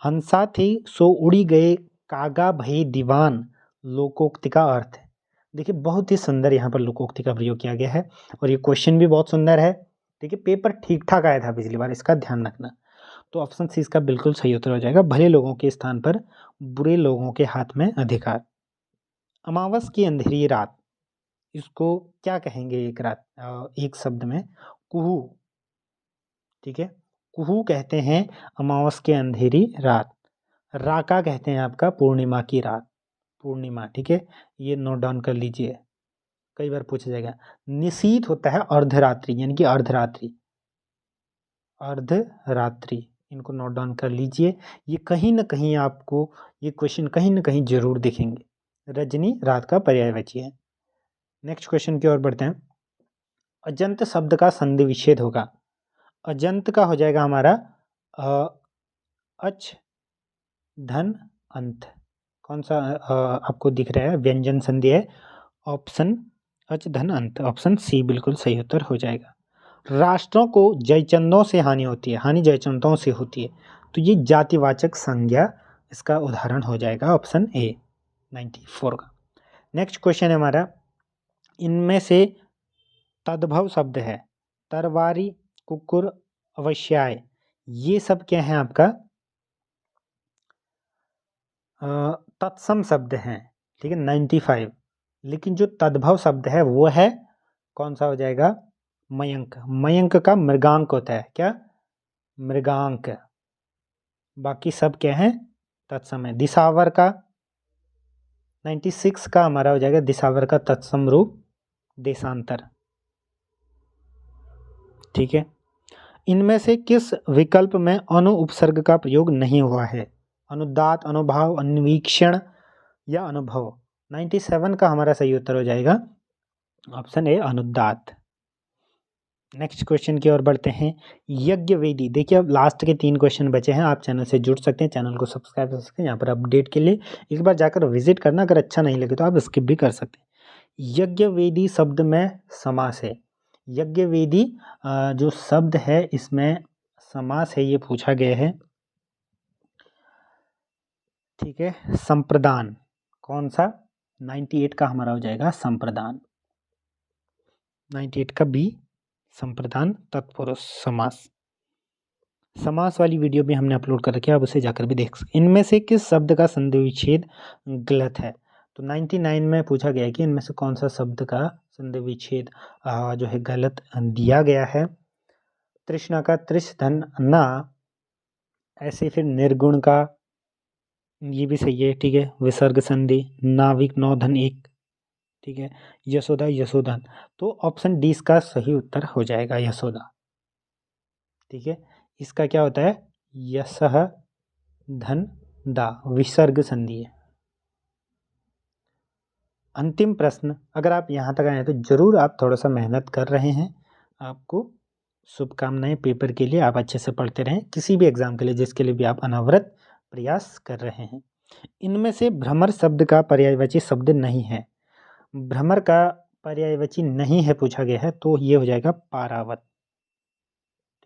हंसा थी सो उड़ी गए, कागा भई दीवान, लोकोक्ति का अर्थ है। देखिए बहुत ही सुंदर यहाँ पर लोकोक्ति का प्रयोग किया गया है, और ये क्वेश्चन भी बहुत सुंदर है। ठीक है, पेपर ठीक ठाक आया था पिछली बार, इसका ध्यान रखना। तो ऑप्शन सी इसका बिल्कुल सही उत्तर हो जाएगा, भले लोगों के स्थान पर बुरे लोगों के हाथ में अधिकार। अमावस की अंधेरी रात, इसको क्या कहेंगे? एक रात, एक शब्द में, कुहू। ठीक है, कुहू कहते हैं अमावस की अंधेरी रात। राका कहते हैं आपका पूर्णिमा की रात, पूर्णिमा। ठीक है, ये नोट डाउन कर लीजिए, कई बार पूछा जाएगा। निशीथ होता है अर्धरात्रि, यानी कि अर्धरात्रि, अर्धरात्रि, इनको नोट डाउन कर लीजिए। ये कहीं ना कहीं आपको ये क्वेश्चन कहीं ना कहीं जरूर दिखेंगे। रजनी रात का पर्यायवाची है। नेक्स्ट क्वेश्चन की ओर बढ़ते हैं। अजंत शब्द का संधि विच्छेद होगा। अजंत का हो जाएगा हमारा अच धन अंत। कौन सा आपको दिख रहा है? व्यंजन संधि है, ऑप्शन अच धन अंत, ऑप्शन सी बिल्कुल सही उत्तर हो जाएगा। राष्ट्रों को जयचंदों से हानि होती है, हानि जयचंदों से होती है, तो ये जातिवाचक संज्ञा, इसका उदाहरण हो जाएगा ऑप्शन ए 94 का। नेक्स्ट क्वेश्चन है हमारा, इनमें से तद्भव शब्द है तरवारी, कुकुर, अवश्याय, ये सब क्या है आपका? तत्सम शब्द हैं। ठीक है, 95। लेकिन जो तद्भव शब्द है वो है कौन सा हो जाएगा? मयंक। मयंक का मृगांक होता है, क्या? मृगांक। बाकी सब क्या है? तत्सम है। दिसावर का 96 का हमारा हो जाएगा दिसावर का तत्सम रूप देशांतर। ठीक है, इनमें से किस विकल्प में अनु उपसर्ग का प्रयोग नहीं हुआ है? अनुदात, अनुभाव, अन्वीक्षण या अनुभव। 97 का हमारा सही उत्तर हो जाएगा ऑप्शन ए अनुदात। नेक्स्ट क्वेश्चन की ओर बढ़ते हैं। यज्ञ वेदी, देखिए अब लास्ट के 3 क्वेश्चन बचे हैं। आप चैनल से जुड़ सकते हैं, चैनल को सब्सक्राइब कर सकते हैं, यहाँ पर अपडेट के लिए एक बार जाकर विजिट करना। अगर अच्छा नहीं लगे तो आप स्किप भी कर सकते हैं। यज्ञ वेदी शब्द में समास है। यज्ञ वेदी जो शब्द है इसमें समास है, ये पूछा गया है। ठीक है, संप्रदान, कौन सा? 98 का हमारा हो जाएगा संप्रदान, 98 का बी संप्रदान तत्पुरुष समास। समास वाली वीडियो भी हमने अपलोड कर रखी है, आप उसे जाकर भी देख सकते। इनमें से किस शब्द का संधि विच्छेद गलत है? तो 99 में पूछा गया है कि इनमें से कौन सा शब्द का संधि विच्छेद जो है गलत दिया गया है। तृष्णा का त्रिश धन ना, ऐसे फिर निर्गुण का, ये भी सही है। ठीक है, विसर्ग संधि, नाविक नौ धन एक। ठीक है, यशोदा यशोधन, तो ऑप्शन डी इसका सही उत्तर हो जाएगा यशोदा। ठीक है, इसका क्या होता है? यशः धन दा, विसर्ग संधि है। अंतिम प्रश्न, अगर आप यहाँ तक आए हैं तो जरूर आप थोड़ा सा मेहनत कर रहे हैं, आपको शुभकामनाएं पेपर के लिए। आप अच्छे से पढ़ते रहें, किसी भी एग्ज़ाम के लिए जिसके लिए भी आप अनवरत प्रयास कर रहे हैं। इनमें से भ्रमर शब्द का पर्यायवाची शब्द नहीं है। भ्रमर का पर्यायवाची नहीं है पूछा गया है, तो ये हो जाएगा पारावत।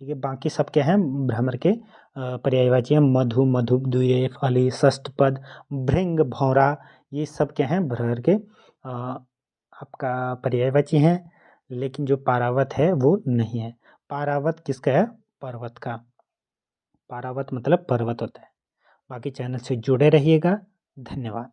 ठीक है, बाकी सब क्या हैं भ्रमर के पर्यायवाची हैं। मधु, मधु, द्विरेफ, अली, षष्ठपद, भृंग, भौरा, ये सब क्या हैं भ्रमर के आपका पर्यायवाची हैं। लेकिन जो पारावत है वो नहीं है। पारावत किसका है? पर्वत का। पारावत मतलब पर्वत होता है। बाकी चैनल से जुड़े रहिएगा। धन्यवाद।